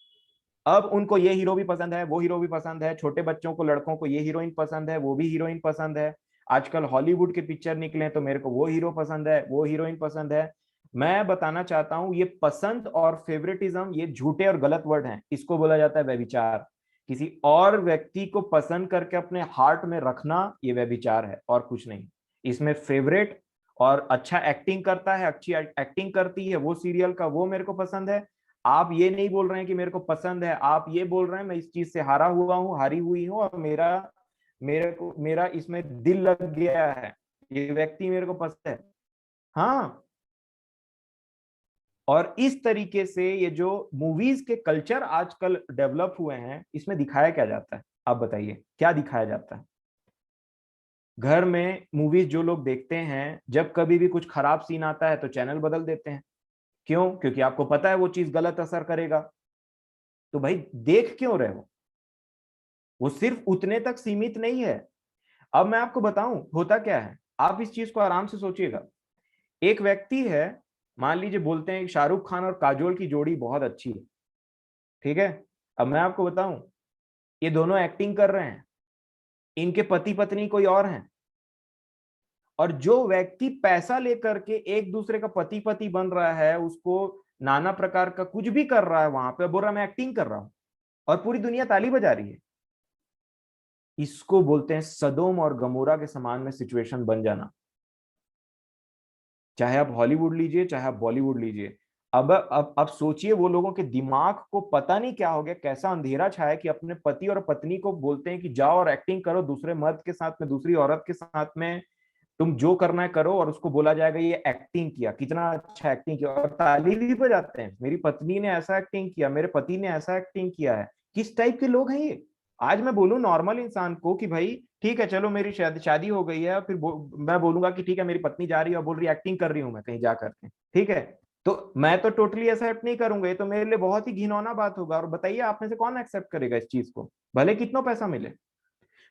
अब उनको ये हीरो भी पसंद है, वो हीरो भी पसंद है, छोटे बच्चों को, लड़कों को ये हीरोइन पसंद है, वो भी हीरोइन पसंद है। आजकल हॉलीवुड के पिक्चर निकले तो मेरे को वो हीरो पसंद है, वो हीरोइन पसंद है। मैं बताना चाहता हूं, ये पसंद और फेवरेटिज्म ये झूठे और गलत वर्ड हैं, इसको बोला जाता है व्यभिचार। किसी और व्यक्ति को पसंद करके अपने हार्ट में रखना, ये व्यभिचार है और कुछ नहीं। इसमें फेवरेट और अच्छा एक्टिंग करता है, अच्छी एक्टिंग करती है वो सीरियल का, वो मेरे को पसंद है। आप ये नहीं बोल रहे हैं कि मेरे को पसंद है, आप ये बोल रहे हैं मैं इस चीज से हारा हुआ हूँ, हारी हुई हूँ, और मेरा इसमें दिल लग गया है, ये व्यक्ति मेरे को पसंद है। हाँ, और इस तरीके से ये जो मूवीज के कल्चर आजकल डेवलप हुए हैं, इसमें दिखाया क्या जाता है, आप बताइए क्या दिखाया जाता है। घर में मूवीज जो लोग देखते हैं, जब कभी भी कुछ खराब सीन आता है तो चैनल बदल देते हैं। क्यों? क्योंकि आपको पता है वो चीज गलत असर करेगा। तो भाई देख क्यों रहे हो? वो सिर्फ उतने तक सीमित नहीं है। अब मैं आपको बताऊं होता क्या है, आप इस चीज को आराम से सोचिएगा। एक व्यक्ति है, मान लीजिए बोलते हैं शाहरुख खान और काजोल की जोड़ी बहुत अच्छी है, ठीक है। अब मैं आपको बताऊं, ये दोनों एक्टिंग कर रहे हैं, इनके पति पत्नी कोई और हैं। और जो व्यक्ति पैसा लेकर के एक दूसरे का पति पति बन रहा है, उसको नाना प्रकार का कुछ भी कर रहा है, वहां पे बोल रहा मैं एक्टिंग कर रहा हूं, और पूरी दुनिया ताली बजा रही है। इसको बोलते हैं सदोम और गमोरा के समान में सिचुएशन बन जाना। चाहे आप हॉलीवुड लीजिए, चाहे आप बॉलीवुड लीजिए। अब सोचिए, वो लोगों के दिमाग को पता नहीं क्या हो गया, कैसा अंधेरा छाया कि अपने पति और पत्नी को बोलते हैं कि जाओ और एक्टिंग करो दूसरे मर्द के साथ में, दूसरी औरत के साथ में, तुम जो करना है करो, और उसको बोला जाएगा ये एक्टिंग किया, कितना अच्छा एक्टिंग किया, और ताली भी बजाते हैं, मेरी पत्नी ने ऐसा एक्टिंग किया, मेरे पति ने ऐसा एक्टिंग किया है। किस टाइप के लोग हैं ये? आज मैं बोलूं नॉर्मल इंसान को कि भाई ठीक है चलो मेरी शादी शादी हो गई है, फिर मैं बोलूंगा कि ठीक है मेरी पत्नी जा रही है और बोल रही है एक्टिंग कर रही हूं मैं कहीं जा करके, ठीक है, तो मैं तो टोटली एक्सेप्ट नहीं करूंगा। ये तो मेरे लिए बहुत ही घिनौना बात होगा। और बताइए आप में से कौन एक्सेप्ट करेगा इस चीज को, भले कितना पैसा मिले।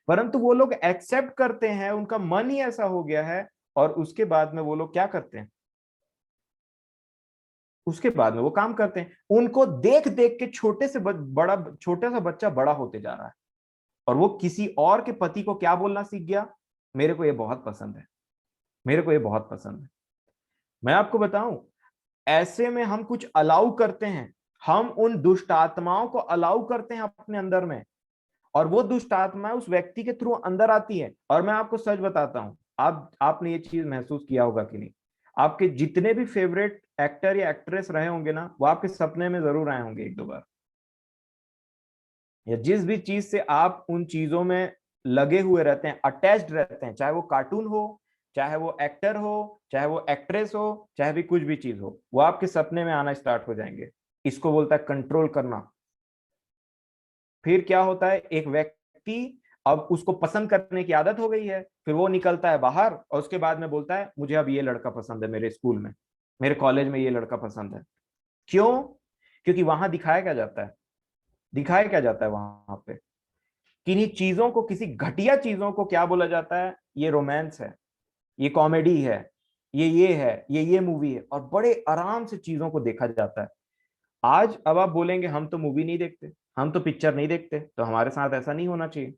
परंतु वो लोग एक्सेप्ट करते हैं, उनका मन ही ऐसा हो गया है। और उसके बाद में वो लोग क्या करते हैं, उसके बाद में वो काम करते हैं, उनको देख देख के बड़ा छोटे सा बच्चा बड़ा होते जा रहा है, और वो किसी और के पति को क्या बोलना सीख गया, मेरे को ये बहुत पसंद है, मेरे को ये बहुत पसंद है। मैं आपको बताऊं, ऐसे में हम कुछ अलाउ करते हैं, हम उन दुष्ट आत्माओं को अलाउ करते हैं अपने अंदर में, और वो दुष्ट आत्मा उस व्यक्ति के थ्रू अंदर आती है। और मैं आपको सच बताता हूं, आपने ये चीज महसूस किया होगा कि नहीं, आपके जितने भी फेवरेट एक्टर या एक्ट्रेस रहे होंगे ना, वो आपके सपने में जरूर आए होंगे एक दो बार। या जिस भी चीज से आप उन चीजों में लगे हुए रहते हैं, अटैच्ड रहते हैं, चाहे वो कार्टून हो, चाहे वो एक्टर हो, चाहे वो एक्ट्रेस हो, चाहे भी कुछ भी चीज हो, वो आपके सपने में आना स्टार्ट हो जाएंगे। इसको बोलता है कंट्रोल करना। फिर क्या होता है, एक व्यक्ति, अब उसको पसंद करने की आदत हो गई है, फिर वो निकलता है बाहर और उसके बाद में बोलता है मुझे अब ये लड़का पसंद है, मेरे स्कूल में, मेरे कॉलेज में ये लड़का पसंद है। क्यों? क्योंकि वहां दिखाया क्या जाता है, दिखाया क्या जाता है वहां पे, किन्हीं चीजों को, किसी घटिया चीजों को क्या बोला जाता है, ये रोमांस है, ये कॉमेडी है, ये है, ये मूवी है, और बड़े आराम से चीजों को देखा जाता है। आज अब आप बोलेंगे हम तो मूवी नहीं देखते, हम तो पिक्चर नहीं देखते, तो हमारे साथ ऐसा नहीं होना चाहिए।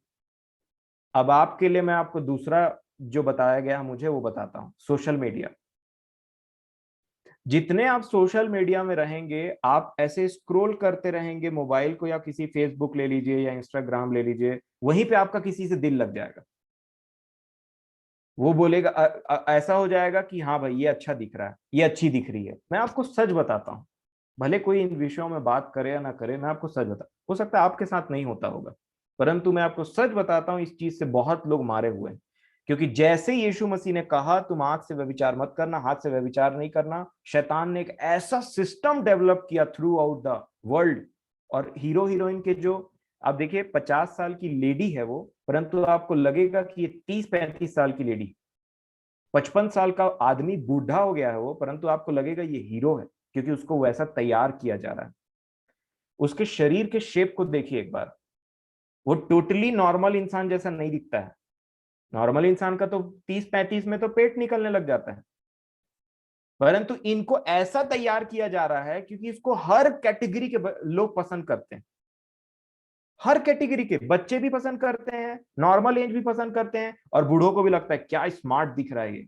अब आपके लिए मैं आपको दूसरा जो बताया गया मुझे वो बताता हूं, सोशल मीडिया। जितने आप सोशल मीडिया में रहेंगे, आप ऐसे स्क्रॉल करते रहेंगे मोबाइल को, या किसी फेसबुक ले लीजिए या इंस्टाग्राम ले लीजिए, वहीं पे आपका किसी से दिल लग जाएगा। वो बोलेगा ऐसा हो जाएगा कि हाँ भाई ये अच्छा दिख रहा है, ये अच्छी दिख रही है। मैं आपको सच बताता हूँ, भले कोई इन विषयों में बात करे या ना करे, मैं आपको सच बता, हो सकता है आपके साथ नहीं होता होगा, परंतु मैं आपको सच बताता हूँ, इस चीज से बहुत लोग मारे हुए हैं। क्योंकि जैसे यीशु मसीह ने कहा तुम आंख से व्यभिचार मत करना, हाथ से व्यभिचार नहीं करना, शैतान ने एक ऐसा सिस्टम डेवलप किया थ्रू आउट द वर्ल्ड। और हीरो हीरोइन के जो, आप देखिए 50 साल की लेडी है वो, परंतु आपको लगेगा कि ये 30-35 साल की लेडी। 55 साल का आदमी बूढ़ा हो गया है वो, परंतु आपको लगेगा ये हीरो है, क्योंकि उसको वैसा तैयार किया जा रहा है। उसके शरीर के शेप को देखिए एक बार, वो टोटली नॉर्मल इंसान जैसा नहीं दिखता है। नॉर्मल इंसान का तो 30-35 में तो पेट निकलने लग जाता है, परंतु इनको ऐसा तैयार किया जा रहा है क्योंकि इसको हर कैटेगरी के लोग पसंद करते हैं। हर कैटेगरी के बच्चे भी पसंद करते हैं, नॉर्मल एज भी पसंद करते हैं, और बूढ़ों को भी लगता है क्या स्मार्ट दिख रहा है ये।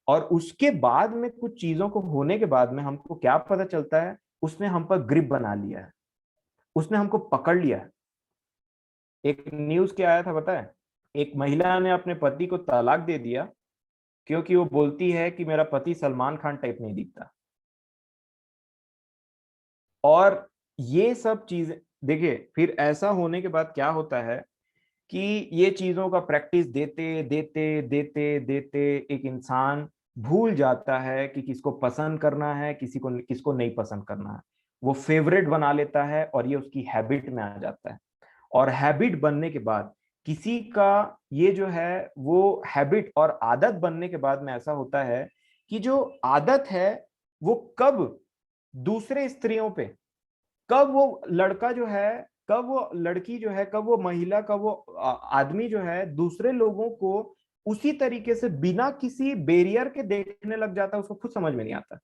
और उसके बाद में कुछ चीजों को होने के बाद में हमको क्या पता चलता है, उसने हम पर ग्रिप बना लिया है, उसने हमको पकड़ लिया है। एक न्यूज क्या आया था पता है, एक महिला ने अपने पति को तलाक दे दिया क्योंकि वो बोलती है कि मेरा पति सलमान खान टाइप नहीं दिखता। और ये सब चीजें देखिए, फिर ऐसा होने के बाद क्या होता है कि ये चीजों का प्रैक्टिस देते देते देते देते एक इंसान भूल जाता है कि किसको पसंद करना है, किसी को किसको नहीं पसंद करना है। वो फेवरेट बना लेता है और ये उसकी हैबिट में आ जाता है। और हैबिट बनने के बाद किसी का ये जो है वो हैबिट और आदत बनने के बाद में ऐसा होता है कि जो आदत है वो कब दूसरे स्त्रियों पे, कब वो लड़का जो है, कब वो लड़की जो है, कब वो महिला, कब वो आदमी जो है दूसरे लोगों को उसी तरीके से बिना किसी बैरियर के देखने लग जाता है, उसको खुद समझ में नहीं आता।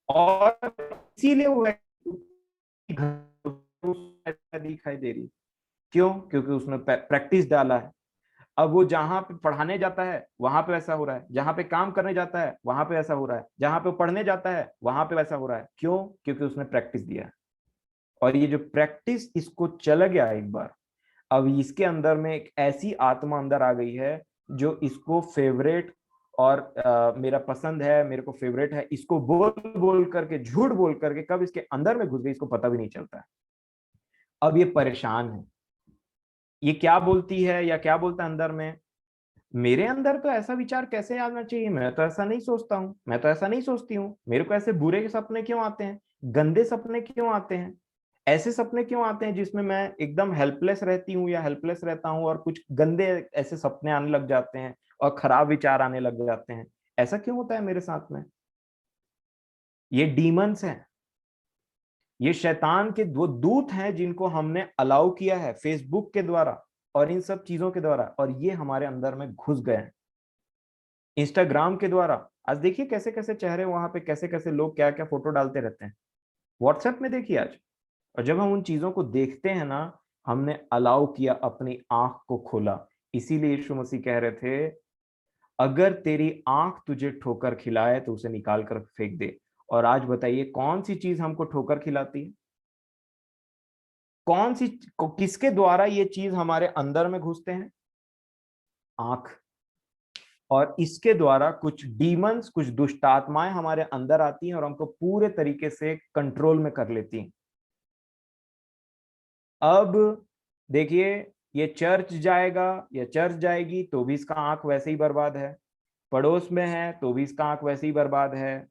और इसीलिए वो दिखाई दे रही। क्यों? क्योंकि उसने प्रैक्टिस डाला है। अब वो जहां पे पढ़ाने जाता है वहां पे ऐसा हो रहा है, जहां पे काम करने जाता है वहां पे ऐसा हो रहा है, जहां पे पढ़ने जाता है वहां पे वैसा हो रहा है। क्यों? क्योंकि उसने प्रैक्टिस दिया है। और ये जो प्रैक्टिस इसको चला गया एक बार, अब इसके अंदर में एक ऐसी आत्मा अंदर आ गई है जो इसको फेवरेट और मेरा पसंद है, मेरे को फेवरेट है, इसको बोल बोल करके, झूठ बोल करके कब इसके अंदर में घुस गई इसको पता भी नहीं चलता है। अब ये परेशान है, ये क्या बोलती है या क्या बोलता है अंदर में, मेरे अंदर तो ऐसा विचार कैसे आना चाहिए, मैं तो ऐसा नहीं सोचता हूँ, मैं तो ऐसा नहीं सोचती हूँ, मेरे को ऐसे बुरे के सपने क्यों आते हैं, गंदे सपने क्यों आते हैं, ऐसे सपने क्यों आते हैं जिसमें मैं एकदम हेल्पलेस रहती हूँ या हेल्पलेस रहता हूँ, और कुछ गंदे ऐसे सपने आने लग जाते हैं और खराब विचार आने लग जाते हैं। ऐसा क्यों होता है मेरे साथ में? ये डीमंस हैं, ये शैतान के दो दूत हैं जिनको हमने अलाउ किया है फेसबुक के द्वारा और इन सब चीजों के द्वारा, और ये हमारे अंदर में घुस गए हैं इंस्टाग्राम के द्वारा। आज देखिए कैसे कैसे चेहरे, वहां पे कैसे कैसे लोग क्या क्या फोटो डालते रहते हैं, व्हाट्सएप में देखिए आज। और जब हम उन चीजों को देखते हैं ना, हमने अलाउ किया, अपनी आंख को खोला। इसीलिए यीशु मसीह कह रहे थे, अगर तेरी आंख तुझे ठोकर खिलाए तो उसे निकाल कर फेंक दे। और आज बताइए कौन सी चीज हमको ठोकर खिलाती है? कौन सी, किसके द्वारा ये चीज हमारे अंदर में घुसते हैं? आंख। और इसके द्वारा कुछ डीमंस, कुछ दुष्ट आत्माएं हमारे अंदर आती हैं और हमको पूरे तरीके से कंट्रोल में कर लेती हैं। अब देखिए, ये चर्च जाएगा या चर्च जाएगी तो भी इसका आंख वैसे ही बर्बाद है, पड़ोस में है तो भी इसका आंख वैसे ही बर्बाद है,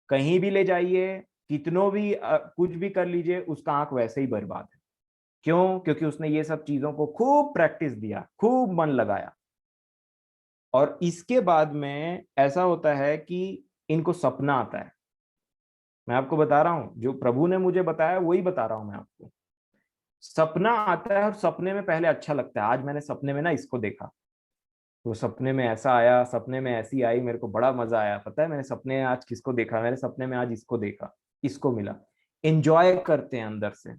कहीं भी ले जाइए, कितनों भी कुछ भी कर लीजिए, उसका आंख वैसे ही बर्बाद है। क्यों? क्योंकि उसने ये सब चीजों को खूब प्रैक्टिस दिया, खूब मन लगाया। और इसके बाद में ऐसा होता है कि इनको सपना आता है। मैं आपको बता रहा हूं, जो प्रभु ने मुझे बताया वही बता रहा हूं मैं आपको। सपना आता है और सपने में पहले अच्छा लगता है, आज मैंने सपने में ना इसको देखा, तो सपने में ऐसा आया, सपने में ऐसी आई, मेरे को बड़ा मजा आया, पता है मैंने सपने में आज किसको देखा, मैंने सपने में आज इसको देखा, इसको मिला। एंजॉय करते हैं अंदर से,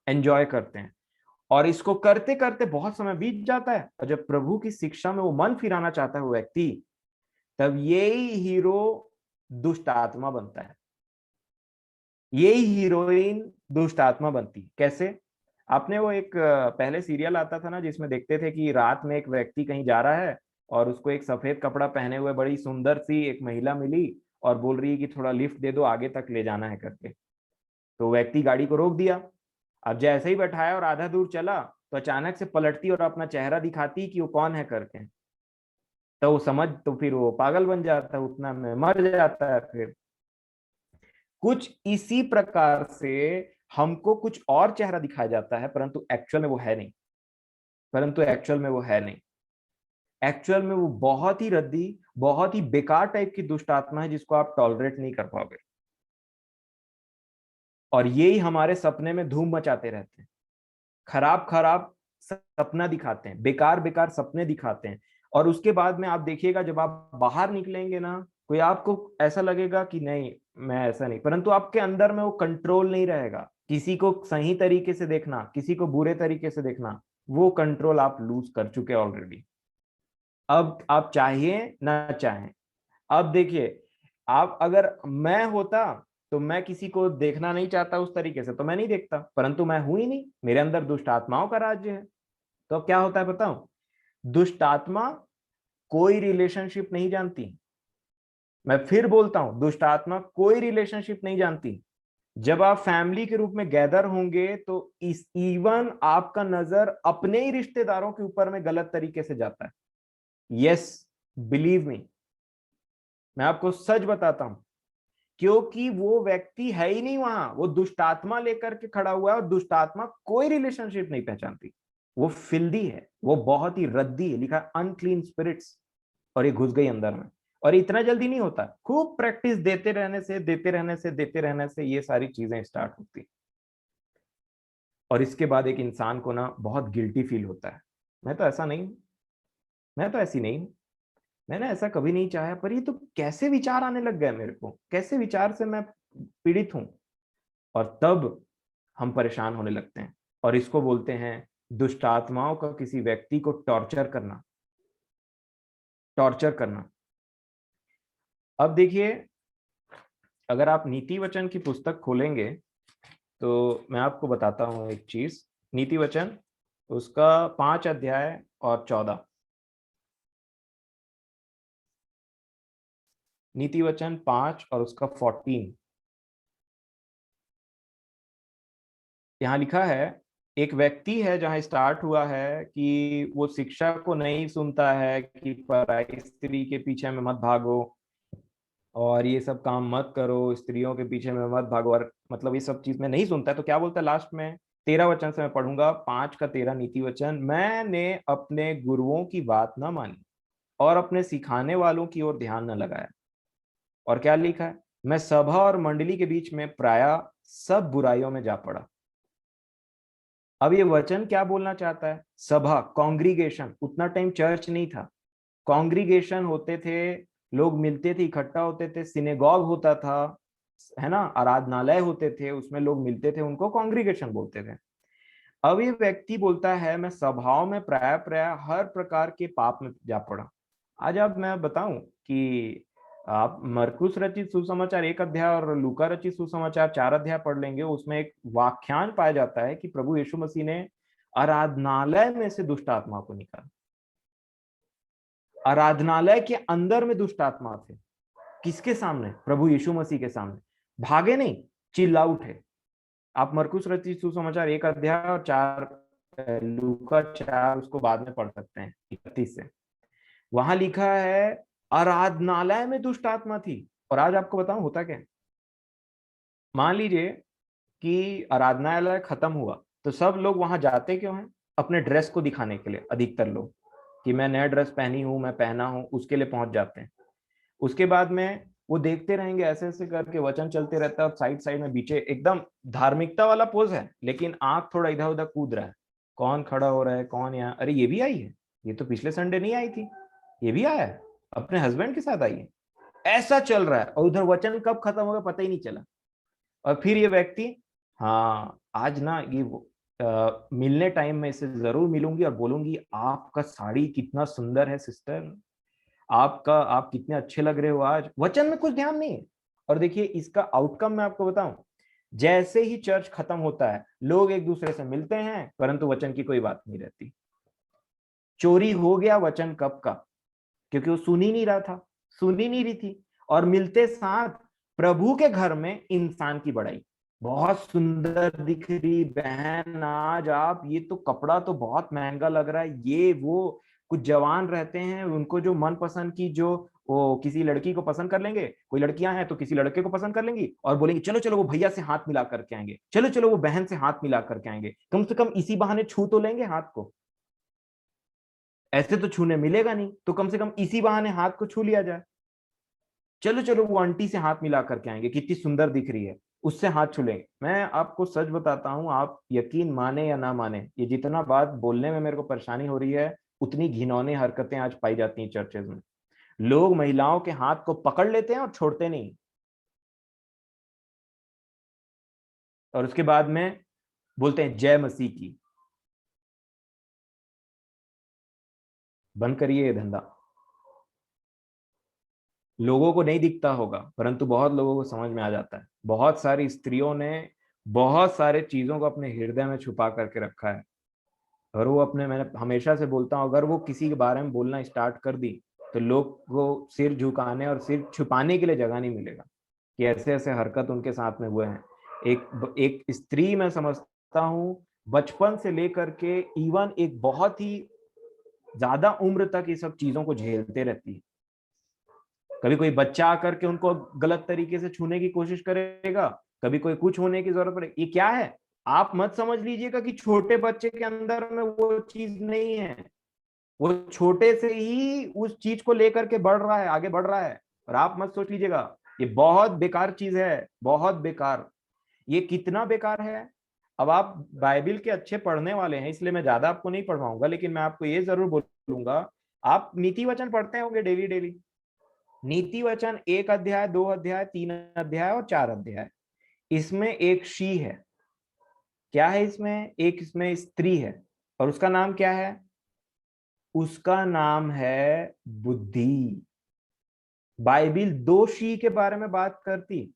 एंजॉय करते हैं। और इसको करते करते बहुत समय बीत जाता है, और जब प्रभु की शिक्षा में वो मन फिराना चाहता है वो व्यक्ति, तब यही हीरो दुष्ट आत्मा बनता है, यही हीरोइन दुष्ट आत्मा बनती है। कैसे? आपने वो एक पहले सीरियल आता था ना जिसमें देखते थे कि रात में एक व्यक्ति कहीं जा रहा है और उसको एक सफेद कपड़ा पहने हुए बड़ी सुंदर सी एक महिला मिली और बोल रही है कि थोड़ा लिफ्ट दे दो, आगे तक ले जाना है करके। तो व्यक्ति गाड़ी को रोक दिया। अब जैसे ही बैठाया और आधा दूर चला तो अचानक से पलटती और अपना चेहरा दिखाती कि वो कौन है करके। तो वो समझ, तो फिर वो पागल बन जाता है, उतना में मर जाता है। फिर कुछ इसी प्रकार से हमको कुछ और चेहरा दिखाया जाता है, परंतु एक्चुअल में वो है नहीं, परंतु एक्चुअल में वो है नहीं। एक्चुअल में वो बहुत ही रद्दी, बहुत ही बेकार टाइप की दुष्ट आत्मा है जिसको आप टॉलरेट नहीं कर पाओगे। और यही हमारे सपने में धूम मचाते रहते हैं, खराब खराब सपना दिखाते हैं, बेकार बेकार सपने दिखाते हैं। और उसके बाद में आप देखिएगा जब आप बाहर निकलेंगे ना, कोई आपको ऐसा लगेगा कि नहीं मैं ऐसा नहीं, परंतु आपके अंदर में वो कंट्रोल नहीं रहेगा। किसी को सही तरीके से देखना, किसी को बुरे तरीके से देखना, वो कंट्रोल आप लूज कर चुके ऑलरेडी। अब आप चाहिए ना चाहें, अब देखिए, आप अगर मैं होता तो मैं किसी को देखना नहीं चाहता उस तरीके से तो मैं नहीं देखता, परंतु मैं हूं ही नहीं, मेरे अंदर दुष्ट आत्माओं का राज्य है। तो अब क्या होता है बताऊं? दुष्ट आत्मा कोई रिलेशनशिप नहीं जानती। मैं फिर बोलता हूं, दुष्ट आत्मा कोई रिलेशनशिप नहीं जानती। जब आप फैमिली के रूप में गैदर होंगे तो इस इवन आपका नजर अपने ही रिश्तेदारों के ऊपर में गलत तरीके से जाता है। यस, बिलीव मी, मैं आपको सच बताता हूं, क्योंकि वो व्यक्ति है ही नहीं वहां, वो दुष्टात्मा लेकर के खड़ा हुआ है और दुष्टात्मा कोई रिलेशनशिप नहीं पहचानती। वो फिल्दी है, वो बहुत ही रद्दी है, लिखा अनक्लीन स्पिरिट्स, और ये घुस गई अंदर में। और इतना जल्दी नहीं होता, खूब प्रैक्टिस देते रहने से देते रहने से देते रहने से ये सारी चीजें स्टार्ट होती। और इसके बाद एक इंसान को ना बहुत गिल्टी फील होता है, मैं तो ऐसा नहीं हूं, मैं तो ऐसी नहीं हूं, मैंने ऐसा कभी नहीं चाहा, पर ये तो कैसे विचार आने लग गए मेरे को, कैसे विचार से मैं पीड़ित हूं। और तब हम परेशान होने लगते हैं, और इसको बोलते हैं दुष्ट आत्माओं का किसी व्यक्ति को टॉर्चर करना, टॉर्चर करना। अब देखिए, अगर आप नीति वचन की पुस्तक खोलेंगे तो मैं आपको बताता हूं एक चीज। नीति वचन उसका 5 अध्याय और 14, नीति वचन 5 और उसका 14, यहाँ लिखा है, एक व्यक्ति है जहां स्टार्ट हुआ है कि वो शिक्षा को नहीं सुनता है कि पराई स्त्री के पीछे में मत भागो और ये सब काम मत करो, स्त्रियों के पीछे में मत भागो, और मतलब ये सब चीज में नहीं सुनता है। तो क्या बोलता है लास्ट में? 13 वचन से मैं पढ़ूंगा, 5 का 13 नीति वचन, मैंने अपने गुरुओं की बात ना मानी और अपने सिखाने वालों की ओर ध्यान न लगाया। और क्या लिखा है? मैं सभा और मंडली के बीच में प्राय सब बुराइयों में जा पड़ा। अब ये वचन क्या बोलना चाहता है? सभा, कॉन्ग्रीगेशन, उतना टाइम चर्च नहीं था, कॉन्ग्रीगेशन होते थे, लोग मिलते थे, इकट्ठा होते थे, सिनेगॉग होता था, है ना, आराधनालय होते थे, उसमें लोग मिलते थे, उनको कॉन्ग्रीगेशन बोलते थे। अब ये व्यक्ति बोलता है मैं सभाओं में प्राय प्राय हर प्रकार के पाप में जा पड़ा। आज अब मैं बताऊं कि आप मरकुस रचित सुसमाचार 1 अध्याय और लूका रचित सुसमाचार 4 अध्याय पढ़ लेंगे, उसमें एक व्याख्यान पाया जाता है कि प्रभु यीशु मसीह ने आराधनालय में से दुष्ट आत्मा को निकाला। आराधनालय के अंदर में दुष्ट आत्मा थे, किसके सामने? प्रभु यीशु मसीह के सामने। भागे नहीं, चिल्ला उठे। आप मरकुस रचित सुसमाचार 1 अध्याय और 4, लूका 4 उसको बाद में पढ़ सकते हैं 31 से। वहां लिखा है आराधनालय में दुष्ट आत्मा थी। और आज आपको बताऊं होता क्या? मान लीजिए कि आराधनालय खत्म हुआ तो सब लोग वहां जाते क्यों हैं? अपने ड्रेस को दिखाने के लिए, अधिकतर लोग, कि मैं नया ड्रेस पहनी हूं, मैं पहना हूं, उसके लिए पहुंच जाते हैं। उसके बाद में वो देखते रहेंगे, ऐसे ऐसे करके वचन चलते रहता है और साइड साइड में बीचे एकदम धार्मिकता वाला पोज है, लेकिन आंख थोड़ा इधर उधर कूद रहा है, कौन खड़ा हो रहा है, कौन यहाँ, अरे ये भी आई है, ये तो पिछले संडे नहीं आई थी, ये भी आया है, अपने हस्बैंड के साथ आई है। ऐसा चल रहा है और उधर वचन कब खत्म होगा पता ही नहीं चला। और फिर ये व्यक्ति, हाँ आज ना ये मिलने टाइम में इससे जरूर मिलूंगी और बोलूंगी आपका साड़ी कितना सुंदर है सिस्टर, आप कितने अच्छे लग रहे हो आज, वचन में कुछ ध्यान नहीं है। और देखिए इसका आउटकम मैं आपको बताऊं, जैसे ही चर्च खत्म होता है लोग एक दूसरे से मिलते हैं, परंतु वचन की कोई बात नहीं रहती। चोरी हो गया वचन कब का, क्योंकि वो सुन ही नहीं रहा था, सुन ही नहीं रही थी। और मिलते साथ प्रभु के घर में इंसान की बड़ाई, बहुत सुंदर दिख रही बहन आज आप, ये तो कपड़ा तो बहुत महंगा लग रहा है, ये वो। कुछ जवान रहते हैं, उनको जो मन पसंद की, जो वो किसी लड़की को पसंद कर लेंगे, कोई लड़कियां हैं तो किसी लड़के को पसंद कर लेंगी और बोलेंगे चलो चलो वो भैया से हाथ मिला करके आएंगे, चलो चलो वो बहन से हाथ मिला करके आएंगे, कम से कम इसी बहाने छू तो लेंगे हाथ को। ऐसे तो छूने मिलेगा नहीं, तो कम से कम इसी बहाने हाथ को छू लिया जाए। चलो चलो वो आंटी से हाथ मिला करके आएंगे, कितनी सुंदर दिख रही है, उससे हाथ छू लेंगे। मैं आपको सच बताता हूं, आप यकीन माने या ना माने, ये जितना बात बोलने में मेरे को परेशानी हो रही है, उतनी घिनौनी हरकतें आज पाई जाती हैं चर्चेज में। लोग महिलाओं के हाथ को पकड़ लेते हैं और छोड़ते नहीं, और उसके बाद में बोलते हैं जय मसीह की। बंद करिए ये धंधा। लोगों को नहीं दिखता होगा, परंतु बहुत लोगों को समझ में आ जाता है। बहुत सारी स्त्रियों ने बहुत सारे चीजों को अपने हृदय में छुपा करके रखा है, और वो अपने, मैंने हमेशा से बोलता हूँ, अगर वो किसी के बारे में बोलना स्टार्ट कर दी तो लोग को सिर झुकाने और सिर छुपाने के लिए जगह नहीं मिलेगा कि ऐसे ऐसे हरकत उनके साथ में हुए हैं। एक स्त्री, मैं समझता हूँ, बचपन से लेकर के इवन एक बहुत ही ज्यादा उम्र तक ये सब चीजों को झेलते रहती है। कभी कोई बच्चा आकर के उनको गलत तरीके से छूने की कोशिश करेगा, कभी कोई कुछ होने की जरूरत पड़े, ये क्या है? आप मत समझ लीजिएगा कि छोटे बच्चे के अंदर में वो चीज नहीं है, वो छोटे से ही उस चीज को लेकर के बढ़ रहा है, आगे बढ़ रहा है। और आप मत सोच लीजिएगा, ये बहुत बेकार चीज है, बहुत बेकार। ये कितना बेकार है। अब आप बाइबिल के अच्छे पढ़ने वाले हैं, इसलिए मैं ज्यादा आपको नहीं पढ़वाऊंगा, लेकिन मैं आपको ये जरूर बोलूंगा, आप नीति वचन पढ़ते होंगे डेली डेली। नीति वचन 1 अध्याय, 2 अध्याय, 3 अध्याय और 4 अध्याय, इसमें एक शी है। क्या है इसमें? एक इसमें स्त्री है, और उसका नाम क्या है? उसका नाम है बुद्धि। बाइबिल दो शी के बारे में बात करती,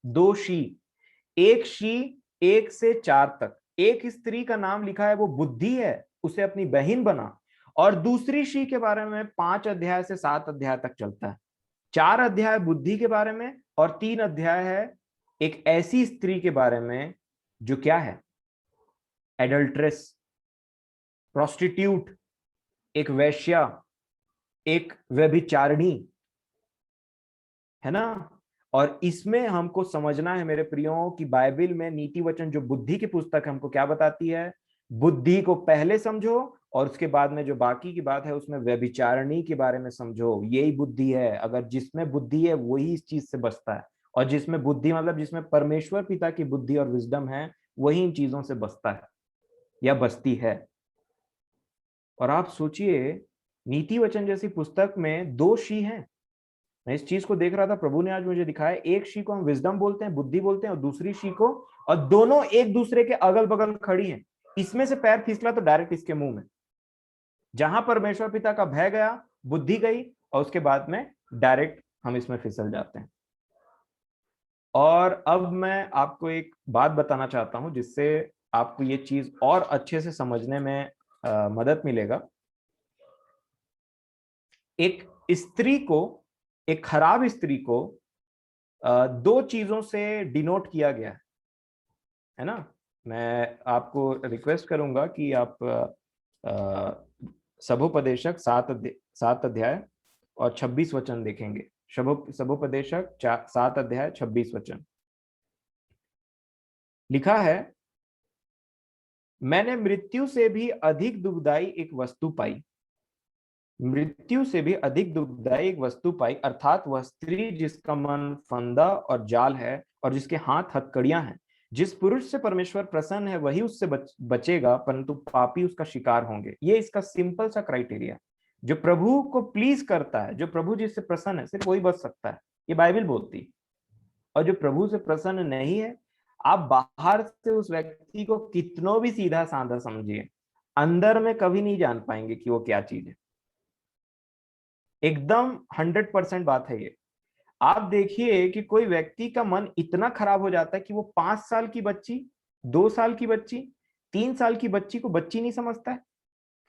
दो शी। एक शी 1 से 4 तक, एक स्त्री का नाम लिखा है वो बुद्धि है, उसे अपनी बहन बना। और दूसरी शी के बारे में 5 अध्याय से 7 अध्याय तक चलता है। 4 अध्याय बुद्धि के बारे में, और 3 अध्याय है एक ऐसी स्त्री के बारे में जो क्या है? एडल्ट्रेस, प्रोस्टिट्यूट, एक वेश्या, एक व्यभिचारिणी, है ना। और इसमें हमको समझना है मेरे प्रियो कि बाइबिल में नीति वचन जो बुद्धि की पुस्तक है हमको क्या बताती है? बुद्धि को पहले समझो, और उसके बाद में जो बाकी की बात है उसमें व्यभिचारिणी के बारे में समझो। यही बुद्धि है, अगर जिसमें बुद्धि है वही इस चीज से बचता है। और जिसमें बुद्धि मतलब जिसमें परमेश्वर पिता की बुद्धि और विजडम है, वही इन चीजों से बचता है या बचती है। और आप सोचिए, नीति वचन जैसी पुस्तक में दो शी हैं। मैं इस चीज को देख रहा था, प्रभु ने आज मुझे दिखाया, एक शी को हम विजडम बोलते हैं, बुद्धि बोलते हैं, और दूसरी शी को, और दोनों एक दूसरे के अगल बगल खड़ी हैं। इसमें से पैर फिसला तो डायरेक्ट इसके मुंह में। जहां परमेश्वर पिता का भय गया, बुद्धि गई, और उसके बाद में डायरेक्ट हम इसमें फिसल जाते हैं। और अब मैं आपको एक बात बताना चाहता हूं जिससे आपको ये चीज और अच्छे से समझने में मदद मिलेगा। एक स्त्री को, एक खराब स्त्री को दो चीजों से डिनोट किया गया है ना। मैं आपको रिक्वेस्ट करूंगा कि आप सबोपदेशक 7 अध्याय और 26 वचन देखेंगे। सबोपदेशक 7 अध्याय 26 वचन लिखा है, मैंने मृत्यु से भी अधिक दुखदाई एक वस्तु पाई, मृत्यु से भी अधिक दुखदाई एक वस्तु पाई, अर्थात वह स्त्री जिसका मन फंदा और जाल है और जिसके हाथ हथकड़ियां हैं। जिस पुरुष से परमेश्वर प्रसन्न है वही उससे बचेगा, परंतु पापी उसका शिकार होंगे। ये इसका सिंपल सा क्राइटेरिया। जो प्रभु को प्लीज करता है, जो प्रभु जिससे प्रसन्न है, सिर्फ वही बच सकता है, ये बाइबल बोलती। और जो प्रभु से प्रसन्न नहीं है, आप बाहर से उस व्यक्ति को कितनों भी सीधा साधा समझिए, अंदर में कभी नहीं जान पाएंगे कि वो क्या चीज है। एकदम 100% बात है ये। आप देखिए कि कोई व्यक्ति का मन इतना खराब हो जाता है कि वो 5 साल की बच्ची, 2 साल की बच्ची, 3 साल की बच्ची को बच्ची नहीं समझता है।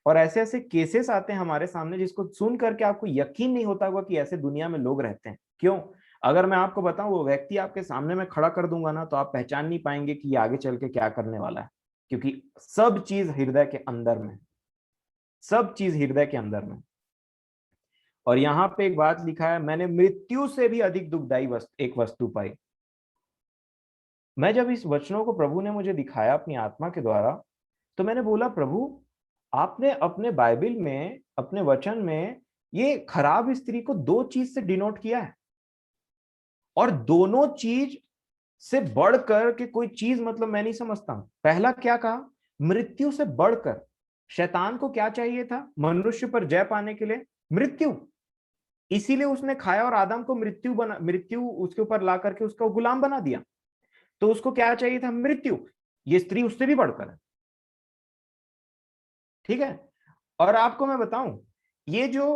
और ऐसे ऐसे केसेस आते हैं हमारे सामने जिसको सुन करके आपको यकीन नहीं होता होगा कि ऐसे दुनिया में लोग रहते हैं। क्यों? अगर मैं आपको बताऊं, वो व्यक्ति आपके सामने में खड़ा कर दूंगा ना, तो आप पहचान नहीं पाएंगे कि ये आगे चल के क्या करने वाला है, क्योंकि सब चीज हृदय के अंदर में, सब चीज हृदय के अंदर में। और यहाँ पे एक बात लिखा है, मैंने मृत्यु से भी अधिक दुखदाई एक वस्तु पाई। मैं जब इस वचनों को प्रभु ने मुझे दिखाया अपनी आत्मा के द्वारा, तो मैंने बोला, प्रभु आपने अपने बाइबल में, अपने वचन में ये खराब स्त्री को दो चीज से डिनोट किया है, और दोनों चीज से बढ़कर के कोई चीज मतलब मैं नहीं समझता हूं। पहला क्या कहा? मृत्यु से बढ़कर। शैतान को क्या चाहिए था मनुष्य पर जय पाने के लिए? मृत्यु। इसीलिए उसने खाया और आदम को मृत्यु उसके ऊपर ला करके उसका गुलाम बना दिया। तो उसको क्या चाहिए था? मृत्यु। ये स्त्री उससे भी बढ़कर है। ठीक है। और आपको मैं बताऊं, ये जो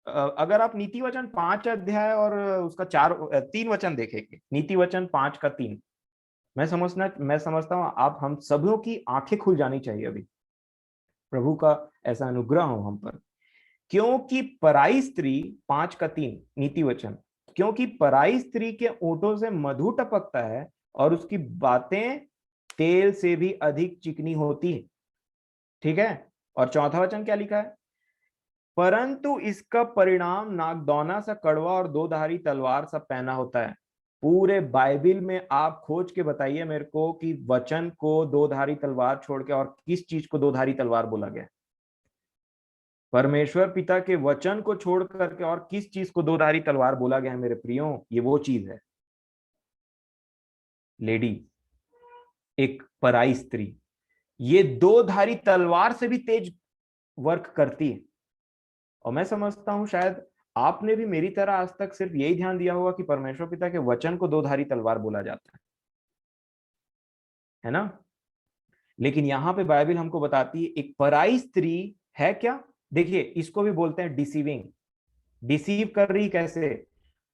अगर आप नीति वचन 5 अध्याय और उसका 3 वचन देखेंगे, नीति वचन 5 का 3, मैं समझता हूं आप हम सभी की आंखें खुल जानी चाहिए अभी। प्रभु का ऐसा अनुग्रह हो हम पर। क्योंकि पराई स्त्री, 5 का 3 नीति वचन, क्योंकि पराई स्त्री के ओंठों से मधु टपकता है और उसकी बातें तेल से भी अधिक चिकनी होती है। ठीक है। और चौथा वचन क्या लिखा है? परंतु इसका परिणाम नागदौना सा कड़वा और दो धारी तलवार सा पैना होता है। पूरे बाइबल में आप खोज के बताइए मेरे को कि वचन को दो धारी तलवार छोड़ के और किस चीज को दो धारी तलवार बोला गया? परमेश्वर पिता के वचन को छोड़ करके और किस चीज को दो धारी तलवार बोला गया है मेरे प्रियो? ये वो चीज है, लेडी, एक पराई स्त्री। ये दो धारी तलवार से भी तेज वर्क करती है। और मैं समझता हूं शायद आपने भी मेरी तरह आज तक सिर्फ यही ध्यान दिया होगा कि परमेश्वर पिता के वचन को दो धारी तलवार बोला जाता है ना? लेकिन यहाँ पे बाइबल हमको बताती है एक पराई स्त्री है क्या? देखिए, इसको भी बोलते हैं डिसीविंग। डिसीव कर रही कैसे?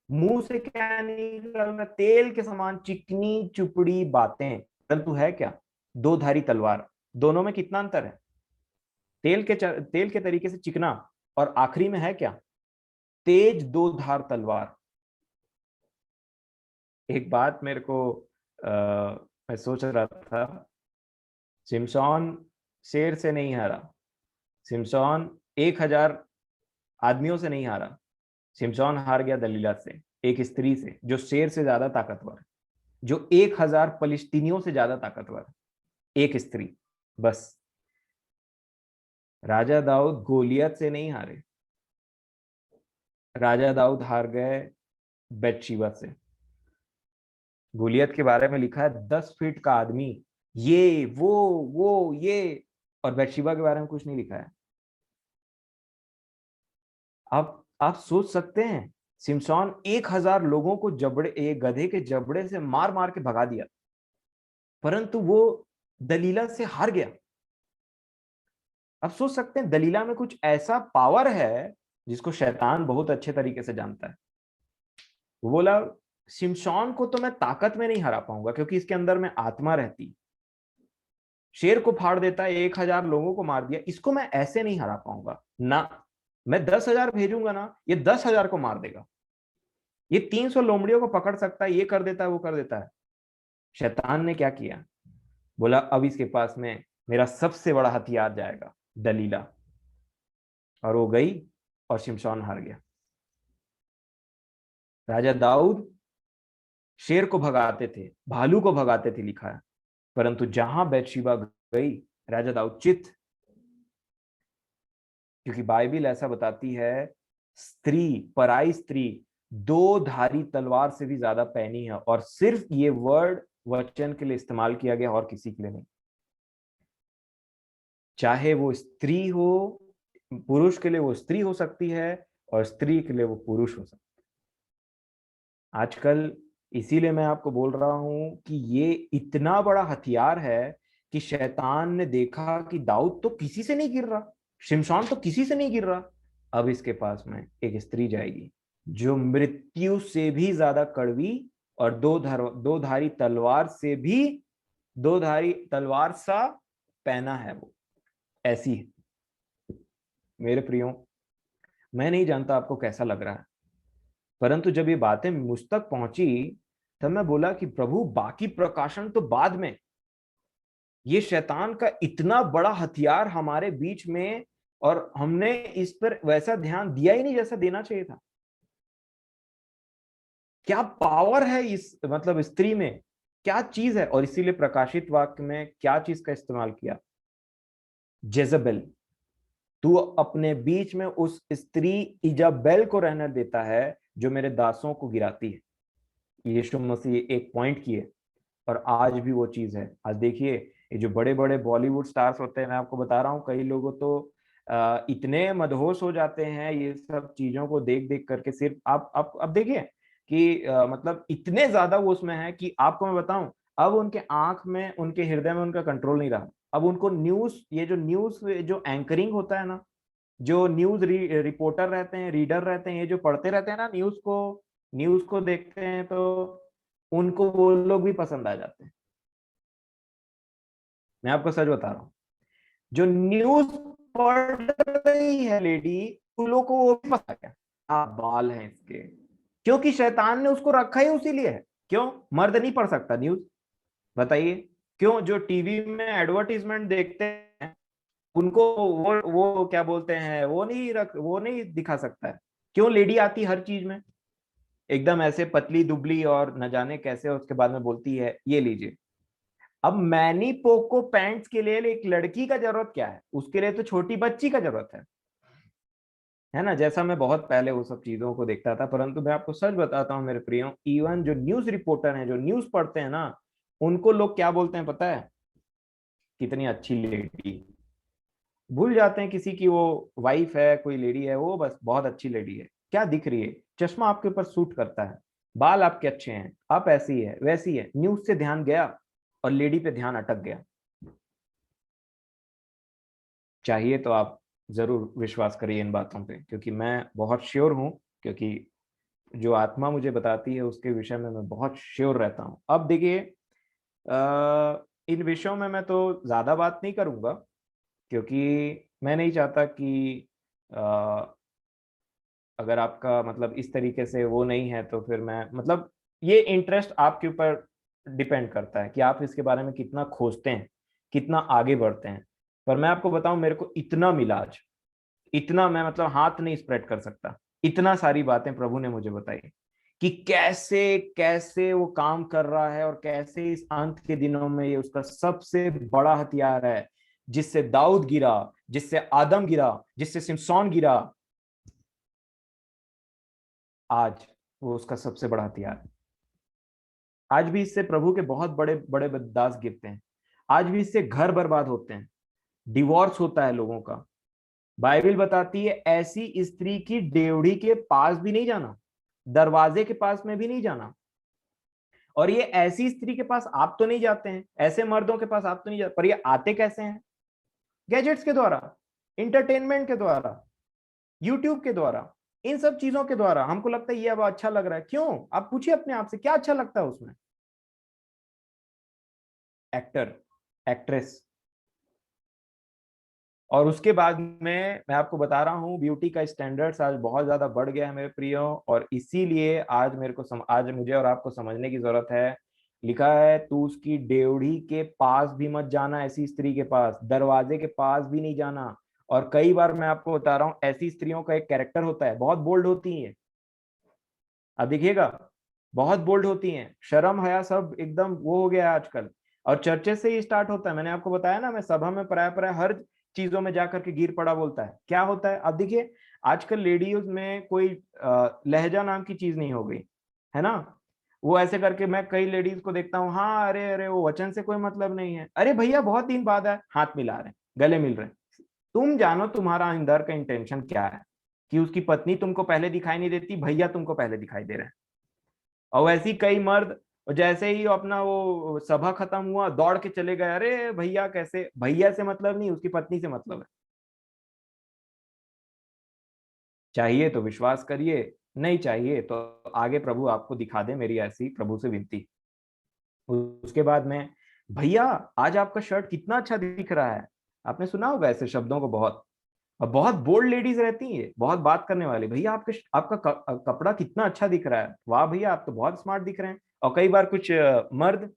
मुंह से क्या निकलना? तेल के समान चिकनी चुपड़ी बातें, परंतु है क्या? दो धारी तलवार। दोनों में कितना अंतर है? तेल के तरीके से चिकना, और आखिरी में है क्या? तेज दो धार तलवार। एक बात मेरे को मैं सोच रहा था, सिमसॉन शेर से नहीं हारा, सिमसॉन 1000 आदमियों से नहीं हारा, सिमसॉन हार गया दलीला से, एक स्त्री से जो शेर से ज्यादा ताकतवर है, जो 1000 फलिस्तीनियों से ज्यादा ताकतवर है, एक स्त्री बस। राजा दाऊद गोलियत से नहीं हारे, राजा दाऊद हार गए बेतशीबा से। गोलियत के बारे में लिखा है 10 फीट का आदमी, ये वो ये, और बेतशीबा के बारे में कुछ नहीं लिखा है। आप सोच सकते हैं, सिमसॉन 1000 लोगों को एक गधे के जबड़े से मार मार के भगा दिया, परंतु वो दलीला से हार गया। आप सोच सकते हैं दलीला में कुछ ऐसा पावर है जिसको शैतान बहुत अच्छे तरीके से जानता है। वो बोला, सिमसॉन को तो मैं ताकत में नहीं हरा पाऊंगा क्योंकि इसके अंदर में आत्मा रहती। शेर को फाड़ देता है, 1000 लोगों को मार दिया, इसको मैं ऐसे नहीं हरा पाऊंगा ना। मैं 10,000 भेजूंगा ना, ये 10,000 को मार देगा। ये 300 लोमड़ियों को पकड़ सकता है, ये कर देता है, वो कर देता है। शैतान ने क्या किया? बोला, अब इसके पास में मेरा सबसे बड़ा हथियार जाएगा, दलीला। और वो गई और शिमशॉन हार गया। राजा दाऊद शेर को भगाते थे, भालू को भगाते थे लिखा है, परंतु जहां बैतशेबा गई, राजा दाऊद चित। क्योंकि बाइबल ऐसा बताती है, स्त्री, पराई स्त्री दो धारी तलवार से भी ज्यादा पैनी है। और सिर्फ ये वर्ड वचन के लिए इस्तेमाल किया गया और किसी के लिए नहीं। चाहे वो स्त्री हो, पुरुष के लिए वो स्त्री हो सकती है और स्त्री के लिए वो पुरुष हो सकता है। आजकल इसीलिए मैं आपको बोल रहा हूं कि ये इतना बड़ा हथियार है कि शैतान ने देखा कि दाऊद तो किसी से नहीं गिर रहा, शिमशॉन तो किसी से नहीं गिर रहा, अब इसके पास में एक स्त्री जाएगी जो मृत्यु से भी ज्यादा कड़वी और दो धारी तलवार से भी दो धारी तलवार सा पहना है वो, ऐसी है। मेरे प्रियो, मैं नहीं जानता आपको कैसा लग रहा है, परंतु जब ये बातें मुझ तक पहुंची तब मैं बोला कि प्रभु बाकी प्रकाशन तो बाद में, ये शैतान का इतना बड़ा हथियार हमारे बीच में, और हमने इस पर वैसा ध्यान दिया ही नहीं जैसा देना चाहिए था। क्या पावर है इस मतलब स्त्री में, क्या चीज है। और इसीलिए प्रकाशित वाक्य में क्या चीज का इस्तेमाल किया, जेजबेल। तू अपने बीच में उस स्त्री इजाबेल को रहने देता है जो मेरे दासों को गिराती है। यीशु मसीह एक पॉइंट किए, और आज भी वो चीज है। आज देखिए, ये जो बड़े बड़े बॉलीवुड स्टार्स होते हैं, मैं आपको बता रहा हूँ, कई लोगों तो इतने मदहोश हो जाते हैं ये सब चीजों को देख देख करके। सिर्फ आप अब देखिए कि मतलब इतने ज्यादा वो उसमें है कि आपको मैं बताऊं, अब उनके आंख में, उनके हृदय में उनका कंट्रोल नहीं रहा। अब उनको न्यूज, ये जो न्यूज जो एंकरिंग होता है ना, जो न्यूज रिपोर्टर रहते हैं, रीडर रहते हैं, ये जो पढ़ते रहते हैं ना न्यूज को देखते हैं, तो उनको वो लोग भी पसंद आ जाते हैं। मैं आपको सच बता रहा हूँ, जो न्यूज पढ़ रही है लेडी, उन लोगों को वो भी पसंद है। क्या बाल है इसके, क्योंकि शैतान ने उसको रखा ही उसी लिए है। क्यों मर्द नहीं पढ़ सकता न्यूज, बताइए। क्यों जो टीवी में एडवर्टीजमेंट देखते हैं उनको वो क्या बोलते हैं, वो नहीं दिखा सकता है। क्यों लेडी आती हर चीज में एकदम ऐसे पतली दुबली और न जाने कैसे, उसके बाद में बोलती है ये लीजिए। अब मैनी पोको पैंट्स के लिए एक लड़की का जरूरत क्या है, उसके लिए तो छोटी बच्ची का जरूरत है ना। जैसा मैं बहुत पहले वो सब चीजों को देखता था, परंतु मैं आपको सच बताता हूँ मेरे प्रियो, इवन जो न्यूज रिपोर्टर हैं, जो न्यूज पढ़ते हैं ना, उनको लोग क्या बोलते हैं पता है, कितनी अच्छी लेडी। भूल जाते हैं किसी की वो वाइफ है, कोई लेडी है, वो बस बहुत अच्छी लेडी है। क्या दिख रही है, चश्मा आपके ऊपर सूट करता है, बाल आपके अच्छे हैं, आप ऐसी है वैसी है। न्यूज से ध्यान गया और लेडी पे ध्यान अटक गया। चाहिए तो आप जरूर विश्वास करिए इन बातों पे, क्योंकि मैं बहुत श्योर हूं, क्योंकि जो आत्मा मुझे बताती है उसके विषय में मैं बहुत श्योर रहता हूं। अब देखिए, इन विषयों में मैं तो ज्यादा बात नहीं करूंगा, क्योंकि मैं नहीं चाहता कि अ, अगर आपका मतलब इस तरीके से वो नहीं है तो फिर मैं मतलब, ये इंटरेस्ट आपके ऊपर डिपेंड करता है कि आप इसके बारे में कितना खोजते हैं, कितना आगे बढ़ते हैं। पर मैं आपको बताऊं, मेरे को इतना मिला आज, इतना मैं मतलब हाथ नहीं स्प्रेड कर सकता। इतना सारी बातें प्रभु ने मुझे बताई कि कैसे कैसे वो काम कर रहा है, और कैसे इस अंत के दिनों में ये उसका सबसे बड़ा हथियार है। जिससे दाऊद गिरा, जिससे आदम गिरा, जिससे सिमसौन गिरा, आज वो उसका सबसे बड़ा हथियार है। आज भी इससे प्रभु के बहुत बड़े बड़े दास गिरते हैं। आज भी इससे घर बर्बाद होते हैं, डिवोर्स होता है लोगों का। बाइबल बताती है ऐसी स्त्री की डेवढ़ी के पास भी नहीं जाना, दरवाजे के पास में भी नहीं जाना। और ये ऐसी स्त्री के पास आप तो नहीं जाते हैं, ऐसे मर्दों के पास आप तो नहीं जाते, पर ये आते कैसे हैं, गैजेट्स के द्वारा, इंटरटेनमेंट के द्वारा, यूट्यूब के द्वारा, इन सब चीजों के द्वारा। हमको लगता है ये अब अच्छा लग रहा है, क्यों, आप पूछिए अपने आप से क्या अच्छा लगता है उसमें। Actor, actress. और उसके बाद में मैं आपको बता रहा हूँ, ब्यूटी का स्टैंडर्ड्स आज बहुत ज्यादा बढ़ गया है मेरे प्रियो, और इसीलिए आज आज मुझे और आपको समझने की जरूरत है। लिखा है तू उसकी डेवढ़ी के पास भी मत जाना, ऐसी स्त्री के पास दरवाजे के पास भी नहीं जाना। और कई बार मैं आपको बता रहा हूँ, ऐसी स्त्रियों का एक कैरेक्टर होता है, बहुत बोल्ड होती है। अब देखिएगा, बहुत बोल्ड होती हैं, शर्म हया सब एकदम वो हो गया है आजकल। और चर्चे से ही स्टार्ट होता है। मैंने आपको बताया ना, मैं सभा में प्राय प्राय हर चीजों में जाकर के गिर पड़ा बोलता है। क्या होता है अब देखिए, आजकल लेडीज में कोई लहजा नाम की चीज नहीं हो गई है ना। वो ऐसे करके, मैं कई लेडीज को देखता हूँ, हाँ अरे अरे वो वचन से कोई मतलब नहीं है। अरे भैया बहुत दिन बाद है, हाथ मिला रहे हैं, गले मिल रहे हैं। तुम जानो तुम्हारा अंदर का इंटेंशन क्या है, कि उसकी पत्नी तुमको पहले दिखाई नहीं देती, भैया तुमको पहले दिखाई दे रहे हैं। और वैसे ही कई मर्द जैसे ही अपना वो सभा खत्म हुआ दौड़ के चले गए, अरे भैया कैसे, भैया से मतलब नहीं, उसकी पत्नी से मतलब है। चाहिए तो विश्वास करिए, नहीं चाहिए तो आगे प्रभु आपको दिखा दे, मेरी ऐसी प्रभु से विनती। उसके बाद में, भैया आज आपका शर्ट कितना अच्छा दिख रहा है। आपने सुना होगा ऐसे शब्दों को बहुत, और बहुत बोल्ड लेडीज रहती है, बहुत बात करने वाली, भैया आपका कपड़ा कितना अच्छा दिख रहा है, वाह भैया आप तो बहुत स्मार्ट दिख रहे हैं। और कई बार कुछ मर्द,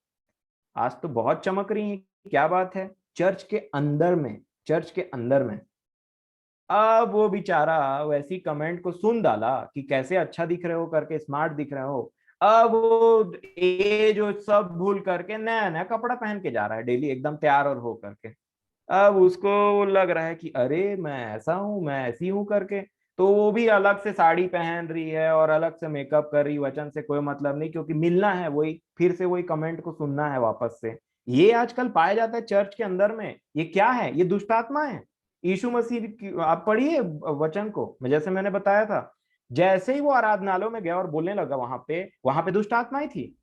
आज तो बहुत चमक रही हैं, क्या बात है। चर्च के अंदर में, चर्च के अंदर में, अब वो बेचारा वैसी कमेंट को सुन डाला कि कैसे अच्छा दिख रहे हो करके, स्मार्ट दिख रहे हो। अब वो ये जो सब भूल करके नया नया कपड़ा पहन के जा रहा है डेली, एकदम तैयार और हो करके। अब उसको लग रहा है कि अरे मैं ऐसा हूं, मैं ऐसी हूं करके। तो वो भी अलग से साड़ी पहन रही है और अलग से मेकअप कर रही, वचन से कोई मतलब नहीं, क्योंकि मिलना है, वही फिर से वही कमेंट को सुनना है वापस से। ये आजकल पाया जाता है चर्च के अंदर में। ये क्या है? ये दुष्ट आत्मा है। यीशु मसीह आप पढ़िए वचन को, जैसे मैंने बताया था, जैसे ही वो आराधनालय में गया और बोलने लगा, वहां पे दुष्ट आत्माएं थी।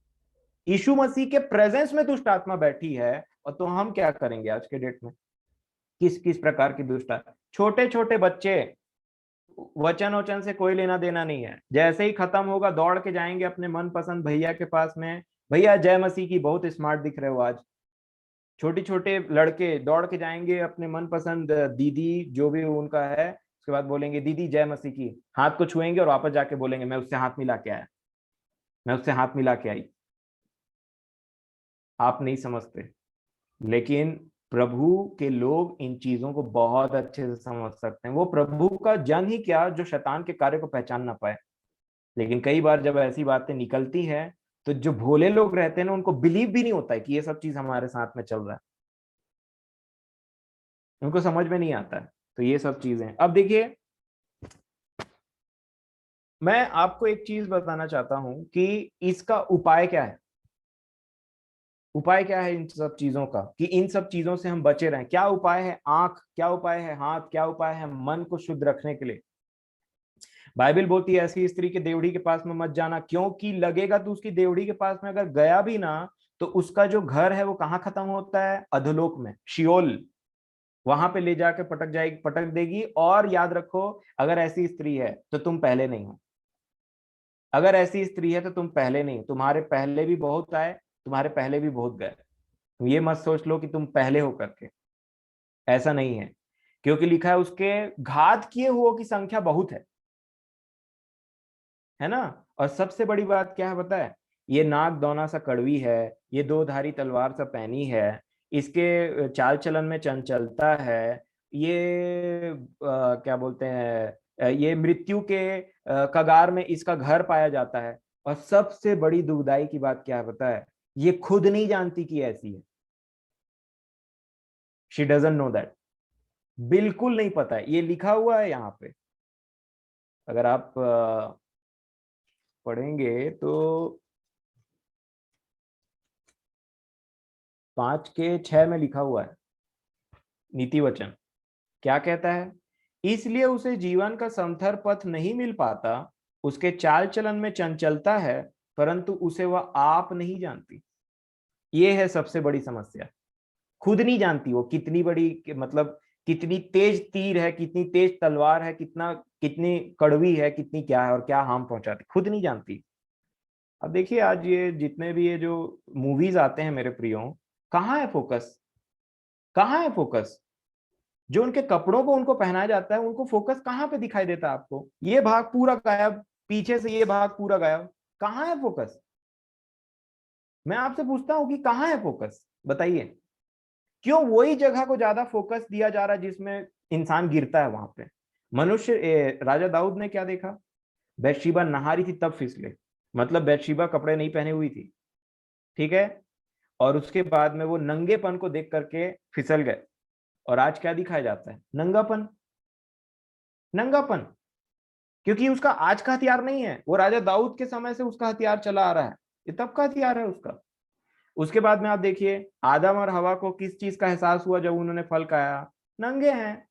यीशु मसीह के प्रेजेंस में दुष्ट आत्मा बैठी है। और तो हम क्या करेंगे आज के डेट में? किस किस प्रकार की दुष्ट आत्मा, छोटे छोटे बच्चे, वचन वचन से कोई लेना देना नहीं है, जैसे ही खत्म होगा दौड़ के जाएंगे अपने मनपसंद भैया के पास में, भैया जय मसीह की, बहुत स्मार्ट दिख रहे हो आज। छोटे छोटे लड़के दौड़ के जाएंगे अपने मनपसंद दीदी जो भी उनका है, उसके बाद बोलेंगे दीदी जय मसीह की, हाथ को छुएंगे और वापस जाके बोलेंगे मैं उससे हाथ मिला के आया, मैं उससे हाथ मिला के आई। आप नहीं समझते, लेकिन प्रभु के लोग इन चीजों को बहुत अच्छे से समझ सकते हैं। वो प्रभु का जन ही क्या, जो शैतान के कार्य को पहचान ना पाए। लेकिन कई बार जब ऐसी बातें निकलती हैं, तो जो भोले लोग रहते हैं ना, उनको बिलीव भी नहीं होता है कि ये सब चीज हमारे साथ में चल रहा है। उनको समझ में नहीं आता है। तो ये सब चीजें, अब देखिए, मैं आपको एक चीज बताना चाहता हूं कि इसका उपाय क्या है। उपाय क्या है इन सब चीजों का, कि इन सब चीजों से हम बचे रहें? क्या उपाय है? आंख, क्या उपाय है? हाथ, क्या उपाय है मन को शुद्ध रखने के लिए? बाइबल बोलती है ऐसी स्त्री के देवड़ी के पास में मत जाना, क्योंकि लगेगा तो उसकी देवड़ी के पास में अगर गया भी ना, तो उसका जो घर है वो कहाँ खत्म होता है? अधोलोक में, शियोल। वहां पे ले जाकर पटक जाएगी, पटक देगी। और याद रखो, अगर ऐसी स्त्री है तो तुम पहले नहीं हो। अगर ऐसी स्त्री है तो तुम पहले नहीं, तुम्हारे पहले भी बहुत आए, तुम्हारे पहले भी बहुत गए। तुम ये मत सोच लो कि तुम पहले हो करके, ऐसा नहीं है। क्योंकि लिखा है उसके घात किए हुओं की संख्या बहुत है ना। और सबसे बड़ी बात क्या है पता है? ये नाक दौना सा कड़वी है, ये दो धारी तलवार सा पहनी है, इसके चाल चलन में चंचलता है, ये क्या बोलते हैं, ये मृत्यु के कगार में इसका घर पाया जाता है। और सबसे बड़ी दुखदाई की बात क्या है पता है? ये खुद नहीं जानती कि ऐसी है। She doesn't know that. बिल्कुल नहीं पता है, ये लिखा हुआ है यहाँ पे। अगर आप पढ़ेंगे तो 5:6 में लिखा हुआ है, नीति वचन क्या कहता है? इसलिए उसे जीवन का समथर पथ नहीं मिल पाता, उसके चाल चलन में चंचलता है, परंतु उसे वह आप नहीं जानती। ये है सबसे बड़ी समस्या। खुद नहीं जानती वो कितनी बड़ी, मतलब कितनी तेज तीर है, कितनी तेज तलवार है, कितना कितनी कड़वी है, कितनी क्या है और क्या हार्म पहुंचाती, खुद नहीं जानती। अब देखिए, आज ये जितने भी ये जो मूवीज आते हैं मेरे प्रियो, कहाँ है फोकस? कहाँ है फोकस? जो उनके कपड़ों को उनको पहनाया जाता है, उनको फोकस कहाँ पे दिखाई देता है आपको? ये भाग पूरा गायब, पीछे से ये भाग पूरा गायब, कहाँ है फोकस? मैं आपसे पूछता हूँ कि कहाँ है फोकस, बताइए। क्यों वही जगह को ज्यादा फोकस दिया जा रहा है जिसमें इंसान गिरता है वहां पे? मनुष्य राजा दाऊद ने क्या देखा? बैतशेबा नहा रही थी तब फिसले, मतलब बैतशेबा कपड़े नहीं पहने हुई थी, ठीक है। और उसके बाद में वो नंगेपन को देख करके फिसल गए। और आज क्या दिखाया जाता है? नंगापन। नंगापन। क्योंकि उसका आज का हथियार नहीं है, वो राजा दाऊद के समय से उसका हथियार चला आ रहा है, ये तब का हथियार है उसका। उसके बाद में आप देखिए, आदम और हवा को किस चीज का एहसास हुआ जब उन्होंने फल खाया? नंगे हैं।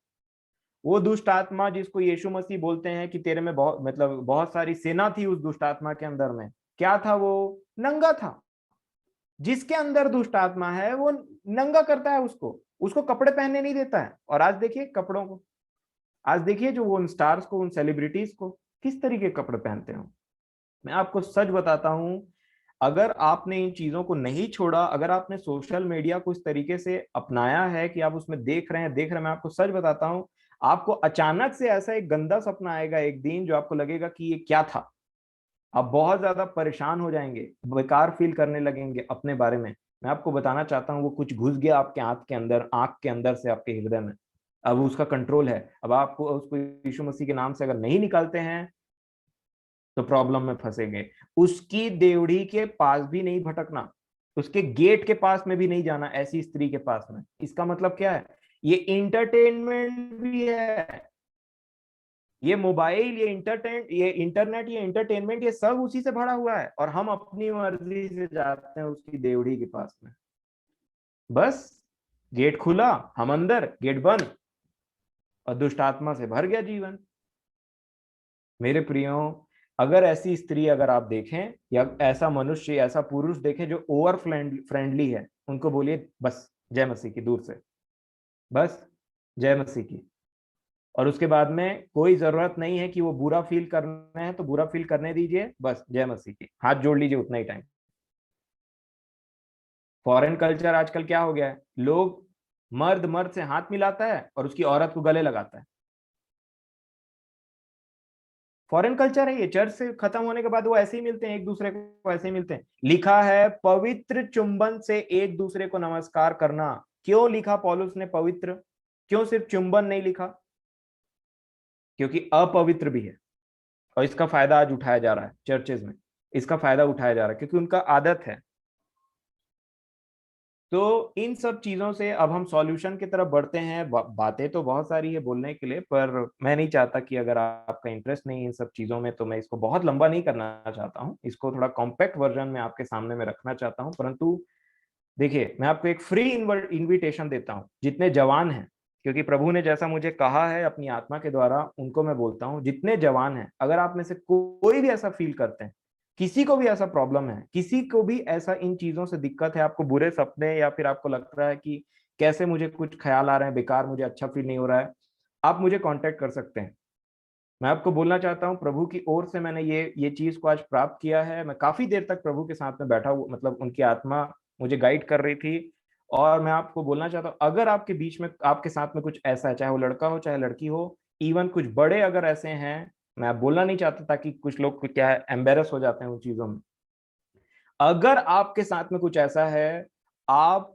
वो दुष्ट आत्मा जिसको यीशु मसीह बोलते हैं कि तेरे में बहुत, मतलब बहुत सारी सेना थी उस दुष्ट आत्मा के अंदर में, क्या था वो? नंगा था। जिसके अंदर दुष्ट आत्मा है वो नंगा करता है उसको, उसको कपड़े पहनने नहीं देता है। और आज देखिए कपड़ों को, आज देखिए जो वो उन स्टार्स को, उन सेलिब्रिटीज को किस तरीके के कपड़े पहनते हो। मैं आपको सच बताता हूं, अगर आपने इन चीजों को नहीं छोड़ा, अगर आपने सोशल मीडिया को इस तरीके से अपनाया है कि आप उसमें देख रहे हैं, मैं आपको सच बताता हूं, आपको अचानक से ऐसा एक गंदा सपना आएगा एक दिन, जो आपको लगेगा कि ये क्या था। आप बहुत ज्यादा परेशान हो जाएंगे, बेकार फील करने लगेंगे अपने बारे में। मैं आपको बताना चाहता हूँ, वो कुछ घुस गया आपके आंख के अंदर से आपके हृदय में। अब उसका कंट्रोल है, अब आपको उसको यीशु मसीह के नाम से अगर नहीं निकालते हैं तो प्रॉब्लम में फंसेंगे। उसकी देवड़ी के पास भी नहीं भटकना, उसके गेट के पास में भी नहीं जाना, ऐसी स्त्री के पास में। इसका मतलब क्या है? ये इंटरटेनमेंट भी है, ये मोबाइल, ये इंटरनेट, ये एंटरटेनमेंट, ये सब उसी से भरा हुआ है, और हम अपनी मर्जी से जाते हैं उसकी देवड़ी के पास में। बस गेट खुला, हम अंदर, गेट बंद, और दुष्ट आत्मा से भर गया जीवन। मेरे प्रियो, अगर ऐसी स्त्री अगर आप देखें, या ऐसा मनुष्य, ऐसा पुरुष देखें जो ओवर फ्रेंडली है, उनको बोलिए बस जय मसीह की, दूर से, बस जय मसीह की। और उसके बाद में कोई जरूरत नहीं है कि वो बुरा फील करना है तो बुरा फील करने दीजिए, बस जय मसीह की, हाथ जोड़ लीजिए उतना ही टाइम। फॉरेन कल्चर आजकल क्या हो गया है, लोग, मर्द मर्द से हाथ मिलाता है और उसकी औरत को गले लगाता है। फॉरेन कल्चर है ये। चर्च से खत्म होने के बाद वो ऐसे ही मिलते हैं, एक दूसरे को ऐसे ही मिलते हैं। लिखा है पवित्र चुंबन से एक दूसरे को नमस्कार करना। क्यों लिखा पौलुस ने पवित्र? क्यों सिर्फ चुंबन नहीं लिखा? क्योंकि अपवित्र भी है, और इसका फायदा आज उठाया जा रहा है चर्चेज में, इसका फायदा उठाया जा रहा है क्योंकि उनका आदत है। तो इन सब चीजों से अब हम सॉल्यूशन की तरफ बढ़ते हैं। बातें तो बहुत सारी है बोलने के लिए, पर मैं नहीं चाहता कि, अगर आपका इंटरेस्ट नहीं इन सब चीजों में, तो मैं इसको बहुत लंबा नहीं करना चाहता हूँ, इसको थोड़ा कॉम्पैक्ट वर्जन में आपके सामने में रखना चाहता हूँ। परंतु देखिए, मैं आपको एक फ्री इन्विटेशन देता हूँ, जितने जवान हैं, क्योंकि प्रभु ने जैसा मुझे कहा है अपनी आत्मा के द्वारा, उनको मैं बोलता हूँ, जितने जवान हैं, अगर आप में से कोई भी ऐसा फील करते हैं, किसी को भी ऐसा प्रॉब्लम है, किसी को भी ऐसा इन चीजों से दिक्कत है, आपको बुरे सपने, या फिर आपको लग रहा है कि कैसे मुझे कुछ ख्याल आ रहे हैं बेकार, मुझे अच्छा फील नहीं हो रहा है, आप मुझे कांटेक्ट कर सकते हैं। मैं आपको बोलना चाहता हूँ, प्रभु की ओर से मैंने ये चीज को आज प्राप्त किया है। मैं काफी देर तक प्रभु के साथ में बैठा हुआ, मतलब उनकी आत्मा मुझे गाइड कर रही थी। और मैं आपको बोलना चाहता हूँ, अगर आपके बीच में, आपके साथ में कुछ ऐसा है, चाहे वो लड़का हो चाहे लड़की हो, इवन कुछ बड़े अगर ऐसे हैं, मैं बोलना नहीं चाहता ताकि कुछ लोग क्या है एम्बेरस हो जाते हैं उन चीजों में। अगर आपके साथ में कुछ ऐसा है, आप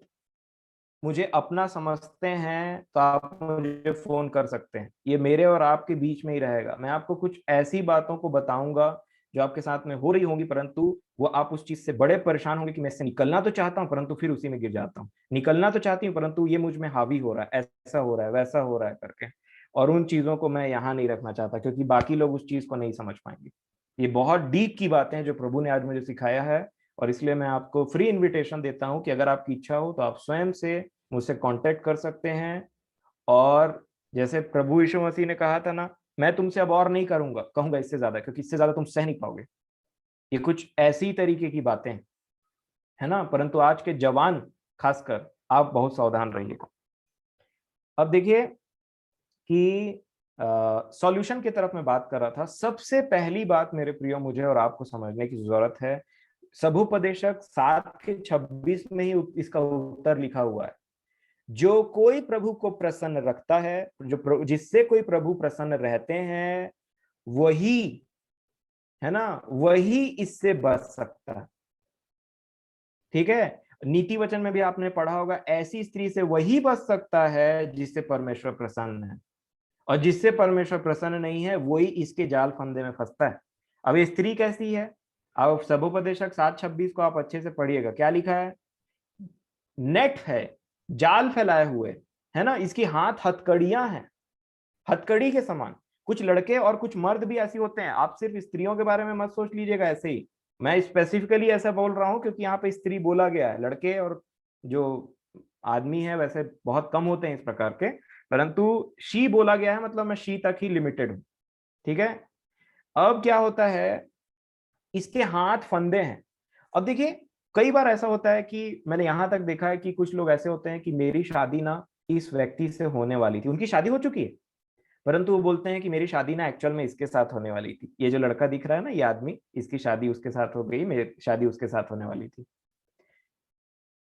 मुझे अपना समझते हैं, तो आप मुझे फोन कर सकते हैं। ये मेरे और आपके बीच में ही रहेगा। मैं आपको कुछ ऐसी बातों को बताऊंगा जो आपके साथ में हो रही होंगी, परंतु वो आप उस चीज से बड़े परेशान होंगे कि मैं इससे निकलना तो चाहता हूं, परंतु फिर उसी में गिर जाता हूँ। निकलना तो चाहती हूँ, परंतु ये मुझ में हावी हो रहा है, ऐसा हो रहा है, वैसा हो रहा है करके। और उन चीजों को मैं यहाँ नहीं रखना चाहता, क्योंकि बाकी लोग उस चीज को नहीं समझ पाएंगे। ये बहुत डीप की बातें हैं जो प्रभु ने आज मुझे सिखाया है। और इसलिए मैं आपको फ्री इन्विटेशन देता हूँ कि अगर आपकी इच्छा हो तो आप स्वयं से मुझसे कांटेक्ट कर सकते हैं। और जैसे प्रभु यीशु मसीह ने कहा था ना, मैं तुमसे अब और नहीं कहूंगा इससे ज्यादा, क्योंकि इससे ज्यादा तुम सह नहीं पाओगे। ये कुछ ऐसी तरीके की बातें हैं, है ना। परंतु आज के जवान खासकर, आप बहुत सावधान रहिएगा। अब देखिए कि सॉल्यूशन की तरफ मैं बात कर रहा था। सबसे पहली बात मेरे प्रियो, मुझे और आपको समझने की जरूरत है, सभुपदेशक 7:26 में ही इसका उत्तर लिखा हुआ है। जो कोई प्रभु को प्रसन्न रखता है, जिससे कोई प्रभु प्रसन्न रहते हैं, वही, है ना, वही इससे बच सकता है। ठीक है। नीति वचन में भी आपने पढ़ा होगा, ऐसी स्त्री से वही बच सकता है जिससे परमेश्वर प्रसन्न है, और जिससे परमेश्वर प्रसन्न नहीं है वही इसके जाल फंदे में फंसता है। अब ये स्त्री कैसी है? अब सभोपदेशक 7:26 को आप अच्छे से पढ़िएगा, क्या लिखा है? नेट है, जाल फैलाए हुए, है ना, इसकी हाथ हथकड़ियां हैं, हथकड़ी के समान। कुछ लड़के और कुछ मर्द भी ऐसे होते हैं, आप सिर्फ स्त्रियों के बारे में मत सोच लीजिएगा ऐसे ही। मैं स्पेसिफिकली ऐसा बोल रहा हूं क्योंकि यहाँ पे स्त्री बोला गया है। लड़के और जो आदमी है वैसे बहुत कम होते हैं इस प्रकार के, परंतु शी बोला गया है, मतलब मैं शी तक ही लिमिटेड हूं। ठीक है। अब क्या होता है, इसके हाथ फंदे हैं। अब देखिए, कई बार ऐसा होता है कि मैंने यहां तक देखा है कि कुछ लोग ऐसे होते हैं कि मेरी शादी ना इस व्यक्ति से होने वाली थी, उनकी शादी हो चुकी है, परंतु वो बोलते हैं कि मेरी शादी ना एक्चुअल में इसके साथ होने वाली थी, ये जो लड़का दिख रहा है ना, ये आदमी, इसकी शादी उसके साथ हो गई, मेरी शादी उसके साथ होने वाली थी,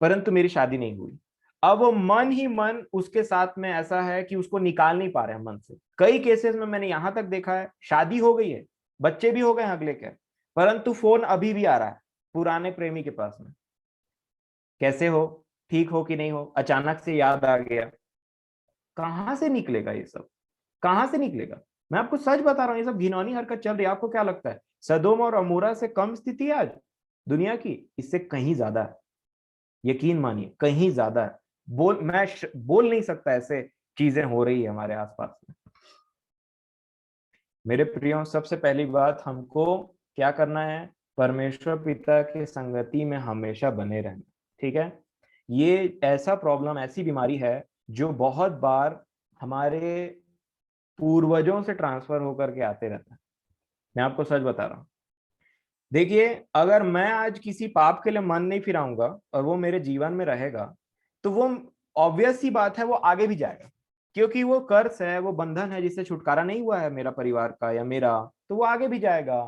परंतु मेरी शादी नहीं हुई। अब वो मन ही मन उसके साथ में ऐसा है कि उसको निकाल नहीं पा रहे हैं मन से। कई केसेस में मैंने यहां तक देखा है, शादी हो गई है, बच्चे भी हो गए हैं अगले के, परंतु फोन अभी भी आ रहा है पुराने प्रेमी के पास में। कैसे हो, ठीक हो कि नहीं हो, अचानक से याद आ गया। कहां से निकलेगा ये सब, कहां से निकलेगा? मैं आपको सच बता रहा हूं, ये सब घिनौनी हरकत चल रही है। आपको क्या लगता है सदोम और अमोरा से कम स्थिति है आज दुनिया की? इससे कहीं ज्यादा है, यकीन मानिए, कहीं ज्यादा है। बोल नहीं सकता ऐसे चीजें हो रही है हमारे आसपास में। मेरे प्रियो, सबसे पहली बात हमको क्या करना है, परमेश्वर पिता के संगति में हमेशा बने रहना। ठीक है, ये ऐसा प्रॉब्लम, ऐसी बीमारी है जो बहुत बार हमारे पूर्वजों से ट्रांसफर होकर के आते रहता है। मैं आपको सच बता रहा हूं। देखिए, अगर मैं आज किसी पाप के लिए मन नहीं फिराऊंगा और वो मेरे जीवन में रहेगा, तो वो ऑब्वियस सी बात है, वो आगे भी जाएगा, क्योंकि वो कर्ज है, वो बंधन है जिससे छुटकारा नहीं हुआ है मेरा परिवार का या मेरा, तो वो आगे भी जाएगा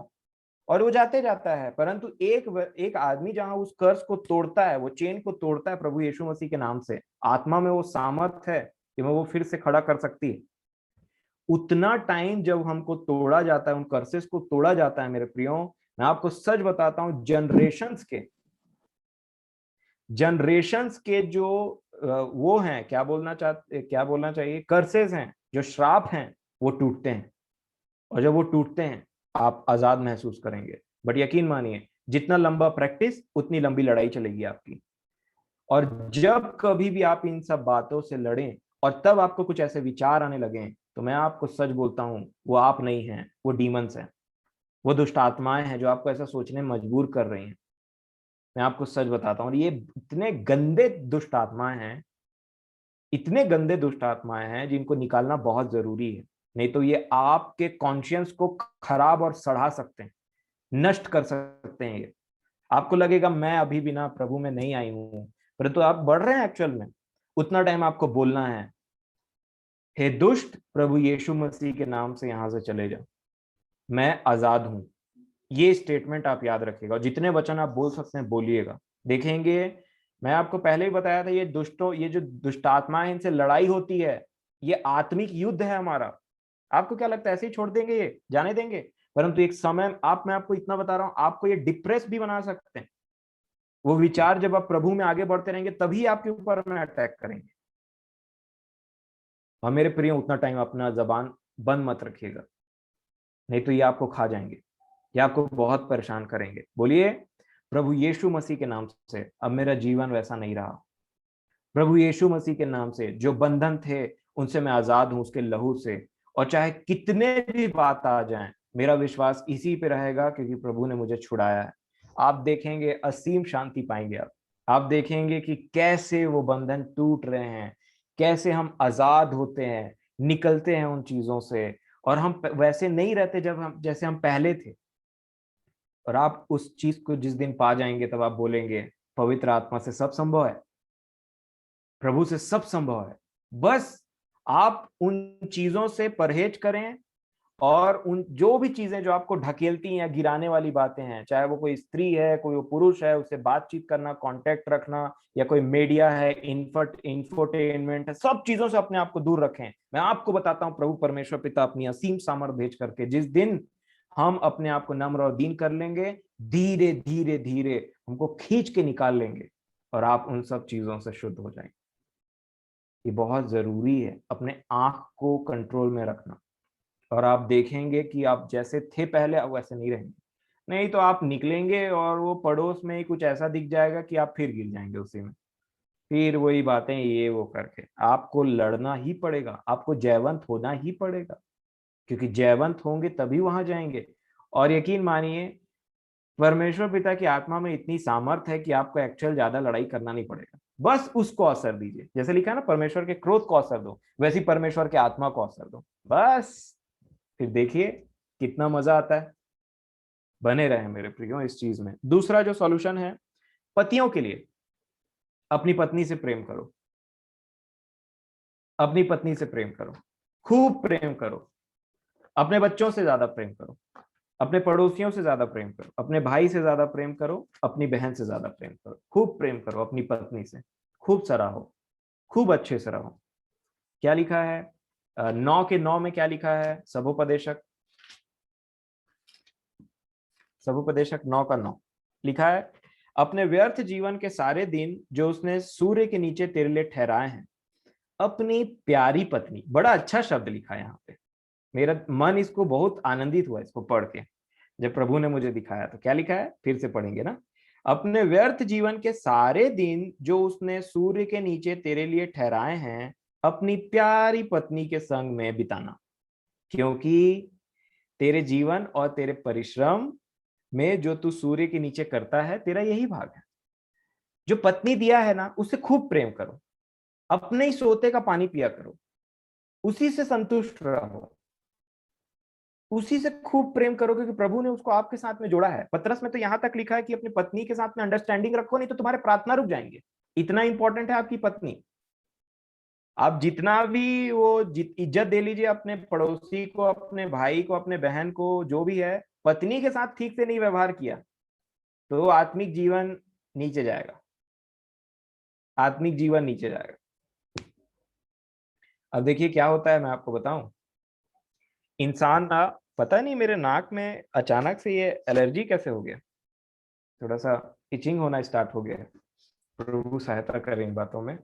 और वो जाते जाता है। परंतु एक आदमी जहां उस कर्ज को तोड़ता है, वो चेन को तोड़ता है प्रभु यीशु मसीह के नाम से, आत्मा में वो सामर्थ है कि वो फिर से खड़ा कर सकती है। उतना टाइम जब हमको तोड़ा जाता है, उन कर्सेस को तोड़ा जाता है मेरे प्रियो, मैं आपको सच बताता हूं, जनरेशंस के जो वो हैं, क्या बोलना चाहिए, कर्सेस हैं, जो श्राप हैं, वो टूटते हैं। और जब वो टूटते हैं, आप आजाद महसूस करेंगे। बट यकीन मानिए, जितना लंबा प्रैक्टिस उतनी लंबी लड़ाई चलेगी आपकी। और जब कभी भी आप इन सब बातों से लड़ें और तब आपको कुछ ऐसे विचार आने लगे, तो मैं आपको सच बोलता हूं, वो आप नहीं हैं, वो डीमंस हैं, वो दुष्ट आत्माएं हैं जो आपको ऐसा सोचने में मजबूर कर रही हैं। मैं आपको सच बताता हूँ, और ये इतने गंदे दुष्ट आत्माएं हैं, इतने गंदे दुष्ट आत्माएं हैं जिनको निकालना बहुत जरूरी है। नहीं तो ये आपके कॉन्शियंस को खराब और सड़ा सकते हैं, नष्ट कर सकते हैं ये। आपको लगेगा मैं अभी बिना प्रभु में नहीं आई हूं, परंतु आप बढ़ रहे हैं एक्चुअल में। उतना टाइम आपको बोलना है, हे दुष्ट, प्रभु यीशु मसीह के नाम से यहां से चले जाओ, मैं आजाद हूं। ये स्टेटमेंट आप याद रखिएगा, और जितने वचन आप बोल सकते हैं बोलिएगा। देखेंगे, मैं आपको पहले ही बताया था, ये जो दुष्ट आत्माएं, इनसे लड़ाई होती है, ये आत्मिक युद्ध है हमारा। आपको क्या लगता है ऐसे ही छोड़ देंगे, ये जाने देंगे? परंतु एक समय, मैं आपको इतना बता रहा हूं, आपको ये डिप्रेस भी बना सकते हैं। वो विचार जब आप प्रभु में आगे बढ़ते रहेंगे, तभी आपके ऊपर में अटैक करेंगे। और मेरे प्रिय, उतना टाइम अपना जबान बंद मत रखिएगा, नहीं तो ये आपको खा जाएंगे, ये आपको बहुत परेशान करेंगे। बोलिए, प्रभु यीशु मसीह के नाम से अब मेरा जीवन वैसा नहीं रहा। प्रभु यीशु मसीह के नाम से जो बंधन थे, उनसे मैं आजाद हूं, उसके लहू से। और चाहे कितने भी बात आ जाएं, मेरा विश्वास इसी पे रहेगा, क्योंकि प्रभु ने मुझे छुड़ाया है। आप देखेंगे असीम शांति पाएंगे आप देखेंगे कि कैसे वो बंधन टूट रहे हैं, कैसे हम आजाद होते हैं, निकलते हैं उन चीजों से, और हम वैसे नहीं रहते जब हम जैसे हम पहले थे। और आप उस चीज को जिस दिन पा जाएंगे, तब आप बोलेंगे, पवित्र आत्मा से सब संभव है, प्रभु से सब संभव है। बस आप उन चीजों से परहेज करें, और उन जो भी चीजें जो आपको ढकेलती हैं या गिराने वाली बातें हैं, चाहे वो कोई स्त्री है, कोई वो पुरुष है, उससे बातचीत करना, कांटेक्ट रखना, या कोई मीडिया है, इंफोटेनमेंट है, सब चीजों से अपने आप को दूर रखें। मैं आपको बताता हूं, प्रभु परमेश्वर पिता अपनी असीम सामर्थ भेज करके, जिस दिन हम अपने आप को नम्र और दीन कर लेंगे, धीरे धीरे धीरे हमको खींच के निकाल लेंगे, और आप उन सब चीजों से शुद्ध हो जाएंगे। ये बहुत जरूरी है, अपने आंख को कंट्रोल में रखना। और आप देखेंगे कि आप जैसे थे पहले, अब वैसे नहीं रहेंगे। नहीं तो आप निकलेंगे और वो पड़ोस में ही कुछ ऐसा दिख जाएगा कि आप फिर गिर जाएंगे उसी में, फिर वही बातें ये वो करके। आपको लड़ना ही पड़ेगा, आपको जयवंत होना ही पड़ेगा, क्योंकि जयवंत होंगे तभी वहां जाएंगे। और यकीन मानिए, परमेश्वर पिता की आत्मा में इतनी सामर्थ है कि आपको एक्चुअल ज्यादा लड़ाई करना नहीं पड़ेगा। बस उसको असर दीजिए, जैसे लिखा है ना, परमेश्वर के क्रोध को असर दो, वैसी परमेश्वर के आत्मा को असर दो, बस। फिर देखिए कितना मजा आता है। बने रहे मेरे प्रियो इस चीज में। दूसरा जो सॉल्यूशन है पतियों के लिए, अपनी पत्नी से प्रेम करो, अपनी पत्नी से प्रेम करो। खूब प्रेम करो, अपने बच्चों से ज्यादा प्रेम करो, अपने पड़ोसियों से ज्यादा प्रेम करो, अपने भाई से ज्यादा प्रेम करो, अपनी बहन से ज्यादा प्रेम करो, खूब प्रेम करो अपनी पत्नी से, खूब सराहो, खूब अच्छे से रहो। क्या लिखा है 9 के 9 में? क्या लिखा है सभोपदेशक? सभोपदेशक 9 का 9 लिखा है, अपने व्यर्थ जीवन के सारे दिन जो उसने सूर्य के नीचे तेरे लिए ठहराए हैं, अपनी प्यारी पत्नी, बड़ा अच्छा शब्द लिखा है यहाँ पे, मेरा मन इसको बहुत आनंदित हुआ इसको पढ़ के, जब प्रभु ने मुझे दिखाया। तो क्या लिखा है, फिर से पढ़ेंगे ना, अपने व्यर्थ जीवन के सारे दिन जो उसने सूर्य के नीचे तेरे लिए ठहराए हैं, अपनी प्यारी पत्नी के संग में बिताना, क्योंकि तेरे जीवन और तेरे परिश्रम में जो तू सूर्य के नीचे करता है, तेरा यही भाग है। जो पत्नी दिया है ना, उससे खूब प्रेम करो, अपने ही सोते का पानी पिया करो, उसी से संतुष्ट रहो, उसी से खूब प्रेम करो, क्योंकि प्रभु ने उसको आपके साथ में जोड़ा है। पतरस में तो यहां तक लिखा है कि अपनी पत्नी के साथ में अंडरस्टैंडिंग रखो, नहीं तो तुम्हारे प्रार्थना रुक जाएंगे। इतना इंपॉर्टेंट है आपकी पत्नी। आप जितना भी वो इज्जत दे लीजिए अपने पड़ोसी को, अपने भाई को, अपने बहन को, जो भी है, पत्नी के साथ ठीक से नहीं व्यवहार किया तो आत्मिक जीवन नीचे जाएगा, आत्मिक जीवन नीचे जाएगा। अब देखिए क्या होता है, मैं आपको बताऊं, इंसान ना, पता नहीं मेरे नाक में अचानक से ये एलर्जी कैसे हो गया, थोड़ा सा इचिंग होना स्टार्ट हो गया है। प्रभु सहायता करें इन बातों में।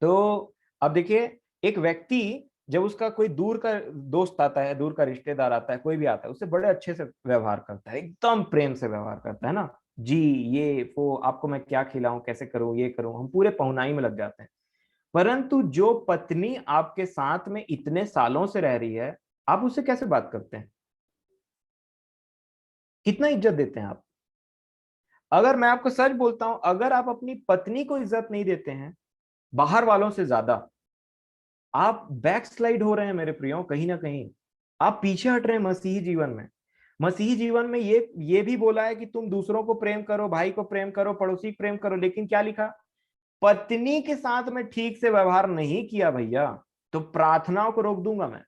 तो अब देखिए, एक व्यक्ति जब उसका कोई दूर का दोस्त आता है, दूर का रिश्तेदार आता है, कोई भी आता है, उससे बड़े अच्छे से व्यवहार करता है, एकदम प्रेम से व्यवहार करता है ना, जी ये वो आपको मैं क्या खिलाऊं, कैसे करूं, ये करूं, हम पूरे पहुनाई में लग जाते हैं। परंतु जो पत्नी आपके साथ में इतने सालों से रह रही है, आप उससे कैसे बात करते हैं, कितना इज्जत देते हैं आप? अगर मैं आपको सच बोलता हूं, अगर आप अपनी पत्नी को इज्जत नहीं देते हैं बाहर वालों से ज्यादा, आप बैक स्लाइड हो रहे हैं मेरे प्रियो, कहीं ना कहीं आप पीछे हट रहे हैं मसीही जीवन में। मसीही जीवन में ये भी बोला है कि तुम दूसरों को प्रेम करो, भाई को प्रेम करो, पड़ोसी को प्रेम करो, लेकिन क्या लिखा, पत्नी के साथ में ठीक से व्यवहार नहीं किया भैया, तो प्रार्थनाओं को रोक दूंगा मैं।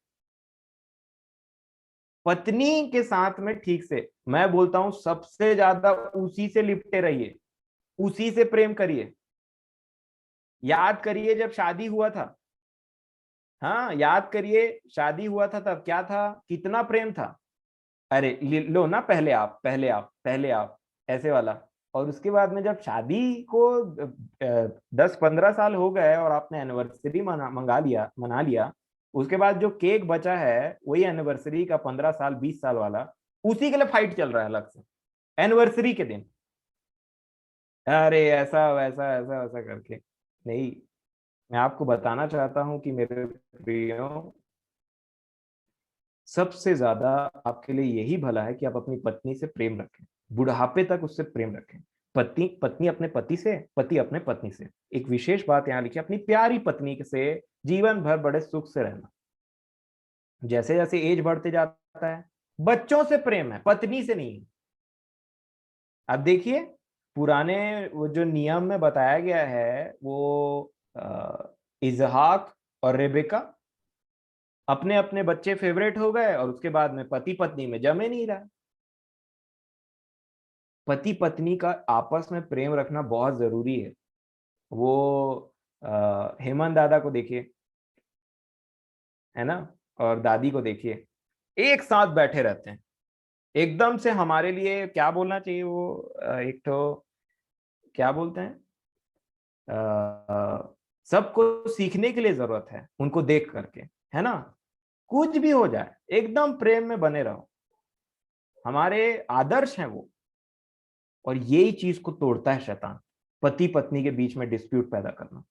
पत्नी के साथ में ठीक से, मैं बोलता हूं सबसे ज्यादा उसी से लिपटे रहिए, उसी से प्रेम करिए। याद करिए जब शादी हुआ था, हाँ याद करिए, शादी हुआ था तब क्या था, कितना प्रेम था। अरे लो ना, पहले आप, पहले आप, पहले आप, ऐसे वाला। और उसके बाद में जब शादी को 10-15 साल हो गए और आपने एनिवर्सरी मना लिया, उसके बाद जो केक बचा है वही एनिवर्सरी का 15 साल 20 साल वाला, उसी के लिए फाइट चल रहा है अलग से एनिवर्सरी के दिन। अरे ऐसा वैसा ऐसा वैसा करके नहीं। मैं आपको बताना चाहता हूं कि मेरे प्रियो, सबसे ज्यादा आपके लिए यही भला है कि आप अपनी पत्नी से प्रेम रखें, बुढ़ापे तक उससे प्रेम रखें। पत्नी पत्नी अपने पति से, पति अपने पत्नी से। एक विशेष बात यहाँ लिखी, अपनी प्यारी पत्नी से जीवन भर बड़े सुख से रहना। जैसे जैसे एज बढ़ते जाता है, बच्चों से प्रेम है, पत्नी से नहीं। अब देखिए, पुराने वो जो नियम में बताया गया है, वो इजहाक और रेबेका, अपने अपने बच्चे फेवरेट हो गए और उसके बाद में पति पत्नी में जमे नहीं रहा। पति पत्नी का आपस में प्रेम रखना बहुत जरूरी है। वो हेमंत दादा को देखिए, है ना, और दादी को देखिए, एक साथ बैठे रहते हैं, एकदम से हमारे लिए क्या बोलना चाहिए वो, एक तो क्या बोलते हैं, सबको सीखने के लिए जरूरत है उनको देख करके, है ना। कुछ भी हो जाए एकदम प्रेम में बने रहो, हमारे आदर्श हैं वो। और यही चीज को तोड़ता है शैतान, पति पत्नी के बीच में डिस्प्यूट पैदा करना।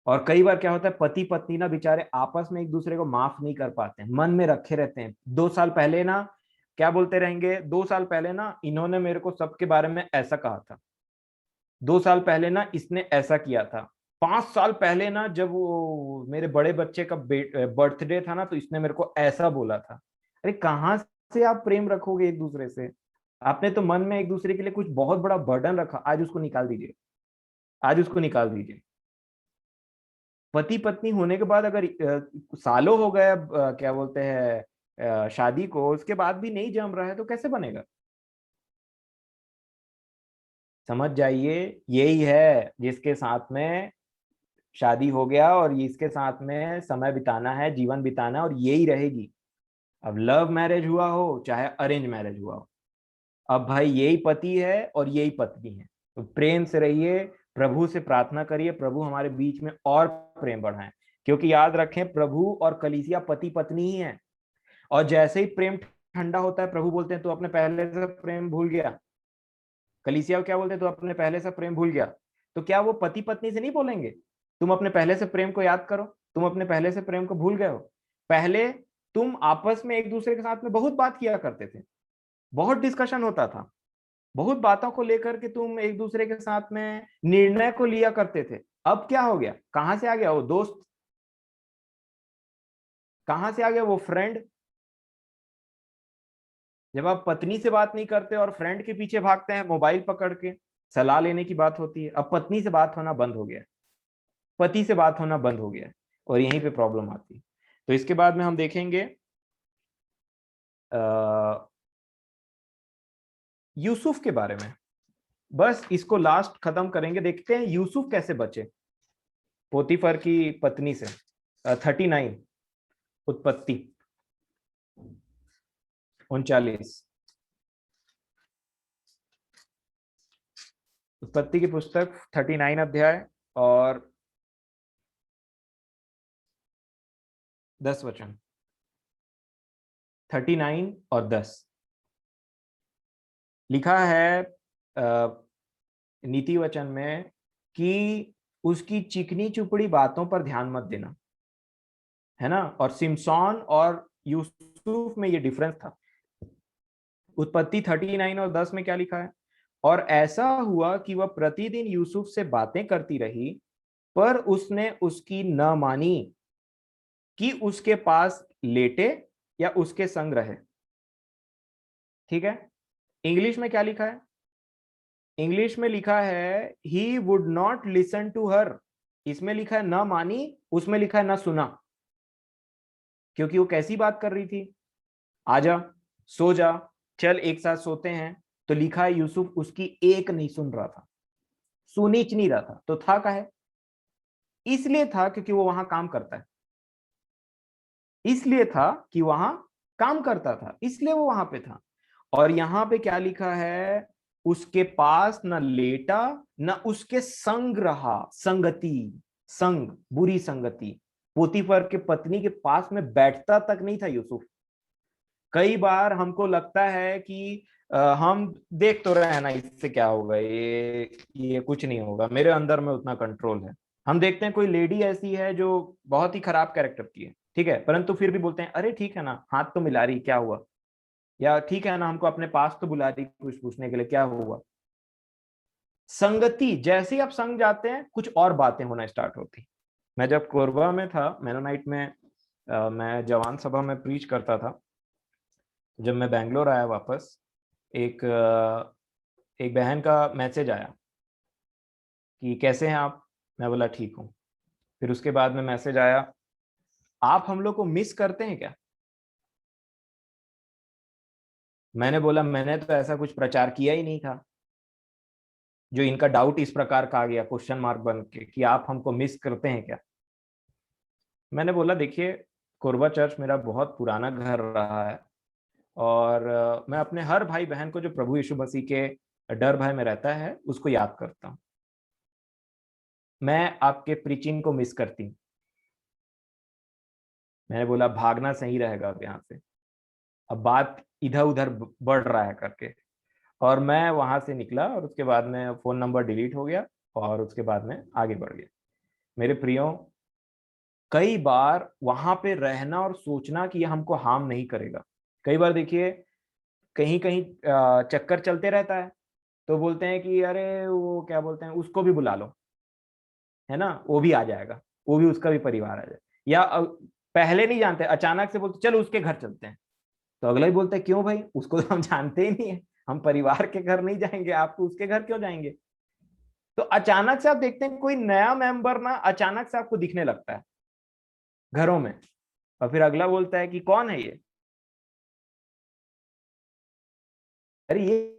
और कई बार क्या होता है, पति पत्नी ना बेचारे आपस में एक दूसरे को माफ नहीं कर पाते हैं, मन में रखे रहते हैं। 2 साल पहले ना, क्या बोलते रहेंगे, 2 साल पहले ना इन्होंने मेरे को सबके बारे में ऐसा कहा था, 2 साल पहले ना इसने ऐसा किया था, 5 साल पहले ना जब वो मेरे बड़े बच्चे का बर्थडे था ना, तो इसने मेरे को ऐसा बोला था। अरे कहाँ से आप प्रेम रखोगे एक दूसरे से? आपने तो मन में एक दूसरे के लिए कुछ बहुत बड़ा बर्डन रखा, आज उसको निकाल दीजिए, आज उसको निकाल दीजिए। पति पत्नी होने के बाद अगर सालों हो गए, क्या बोलते हैं, शादी को, उसके बाद भी नहीं जम रहा है तो कैसे बनेगा? समझ जाइए, यही है जिसके साथ में शादी हो गया और इसके साथ में समय बिताना है, जीवन बिताना है, और यही रहेगी। अब लव मैरिज हुआ हो चाहे अरेंज मैरिज हुआ हो, अब भाई यही पति है और यही पत्नी है। तो प्रेम से रहिए, प्रभु से प्रार्थना करिए, प्रभु हमारे बीच में और प्रेम बढ़ाएं। क्योंकि याद रखें, प्रभु और कलीसिया पति पत्नी ही है। और जैसे ही प्रेम ठंडा होता है, प्रभु बोलते हैं तू अपने पहले से प्रेम भूल गया। कलीसिया को क्या बोलते हैं? तू अपने पहले से प्रेम भूल गया। तो क्या वो पति पत्नी से नहीं बोलेंगे तुम अपने पहले से प्रेम को याद करो, तुम अपने पहले से प्रेम को भूल गए हो? पहले तुम आपस में एक दूसरे के साथ में बहुत बात किया करते थे, बहुत डिस्कशन होता था, बहुत बातों को लेकर के तुम एक दूसरे के साथ में निर्णय को लिया करते थे। अब क्या हो गया? कहां से आ गया वो दोस्त? कहां से आ गया वो फ्रेंड? जब आप पत्नी से बात नहीं करते और फ्रेंड के पीछे भागते हैं मोबाइल पकड़ के, सलाह लेने की बात होती है। अब पत्नी से बात होना बंद हो गया है, पति से बात होना बंद हो गया है, और यहीं पे प्रॉब्लम आती है। तो इसके बाद में हम देखेंगे यूसुफ के बारे में। बस इसको लास्ट खत्म करेंगे, देखते हैं यूसुफ कैसे बचे पोतीफर की पत्नी से। 39 उत्पत्ति 39, उत्पत्ति की पुस्तक 39 अध्याय और 10 वचन। 39 और 10 लिखा है नीति वचन में कि उसकी चिकनी चुपड़ी बातों पर ध्यान मत देना, है ना। और सिमसॉन और यूसुफ में ये डिफरेंस था। उत्पत्ति 39 और 10 में क्या लिखा है? और ऐसा हुआ कि वह प्रतिदिन यूसुफ से बातें करती रही, पर उसने उसकी न मानी कि उसके पास लेटे या उसके संग रहे। ठीक है, इंग्लिश में क्या लिखा है? इंग्लिश में लिखा है he would not listen to her. इसमें लिखा है न मानी, उसमें लिखा है न सुना। क्योंकि वो कैसी बात कर रही थी? आजा, सो जा, चल एक साथ सोते हैं। तो लिखा है यूसुफ उसकी एक नहीं सुन रहा था, सुनीच नहीं रहा था। तो था काहे? इसलिए था क्योंकि वो वहां काम करता है, इसलिए था कि वहां काम करता था, इसलिए वो वहां पे था। और यहां पे क्या लिखा है? उसके पास न लेटा न उसके संग रहा। संगति, संग, बुरी संगति। पोतीफर के पत्नी के पास में बैठता तक नहीं था यूसुफ। कई बार हमको लगता है कि हम देख तो रहे हैं ना, इससे क्या होगा, ये कुछ नहीं होगा, मेरे अंदर में उतना कंट्रोल है। हम देखते हैं कोई लेडी ऐसी है जो बहुत ही खराब कैरेक्टर की है, ठीक है, परंतु फिर भी बोलते हैं अरे ठीक है ना, हाथ तो मिला रही, क्या हुआ? या ठीक है ना, हमको अपने पास तो बुला रही कुछ पूछने के लिए, क्या हुआ? संगति, जैसे ही आप संग जाते हैं कुछ और बातें होना स्टार्ट होती। मैं जब कोरबा में था, मेनोनाइट में, मैं जवान सभा में प्रीच करता था। जब मैं बैंगलोर आया वापस, एक एक बहन का मैसेज आया कि कैसे हैं आप? मैं बोला ठीक हूँ। फिर उसके बाद में मैसेज आया, आप हम लोग को मिस करते हैं क्या? मैंने बोला मैंने तो ऐसा कुछ प्रचार किया ही नहीं था। जो इनका डाउट इस प्रकार का आ गया क्वेश्चन मार्क बन के कि आप हमको मिस करते हैं क्या? मैंने बोला देखिए, कोरबा चर्च मेरा बहुत पुराना घर रहा है, और मैं अपने हर भाई बहन को जो प्रभु यीशु मसीह के डर भय में रहता है उसको याद करता हूँ। मैं आपके प्रीचिंग को मिस करती हूँ। मैंने बोला भागना सही रहेगा अब यहाँ से, अब बात इधर उधर बढ़ रहा है करके। और मैं वहां से निकला और उसके बाद में फोन नंबर डिलीट हो गया और उसके बाद में आगे बढ़ गया। मेरे प्रियो, कई बार वहां पे रहना और सोचना कि ये हमको हार्म नहीं करेगा। कई बार देखिए कहीं कहीं चक्कर चलते रहता है, तो बोलते हैं कि अरे वो क्या बोलते हैं, उसको भी बुला लो, है ना, वो भी आ जाएगा, वो भी, उसका भी परिवार आ जाए। या पहले नहीं जानते, अचानक से बोलते चलो उसके घर चलते हैं। तो अगला ही बोलता है क्यों भाई, उसको तो हम जानते ही नहीं है, हम परिवार के घर नहीं जाएंगे, आपको उसके घर क्यों जाएंगे? तो अचानक से आप देखते हैं कोई नया मेंबर ना अचानक से आपको दिखने लगता है घरों में, और फिर अगला बोलता है कि कौन है ये, अरे ये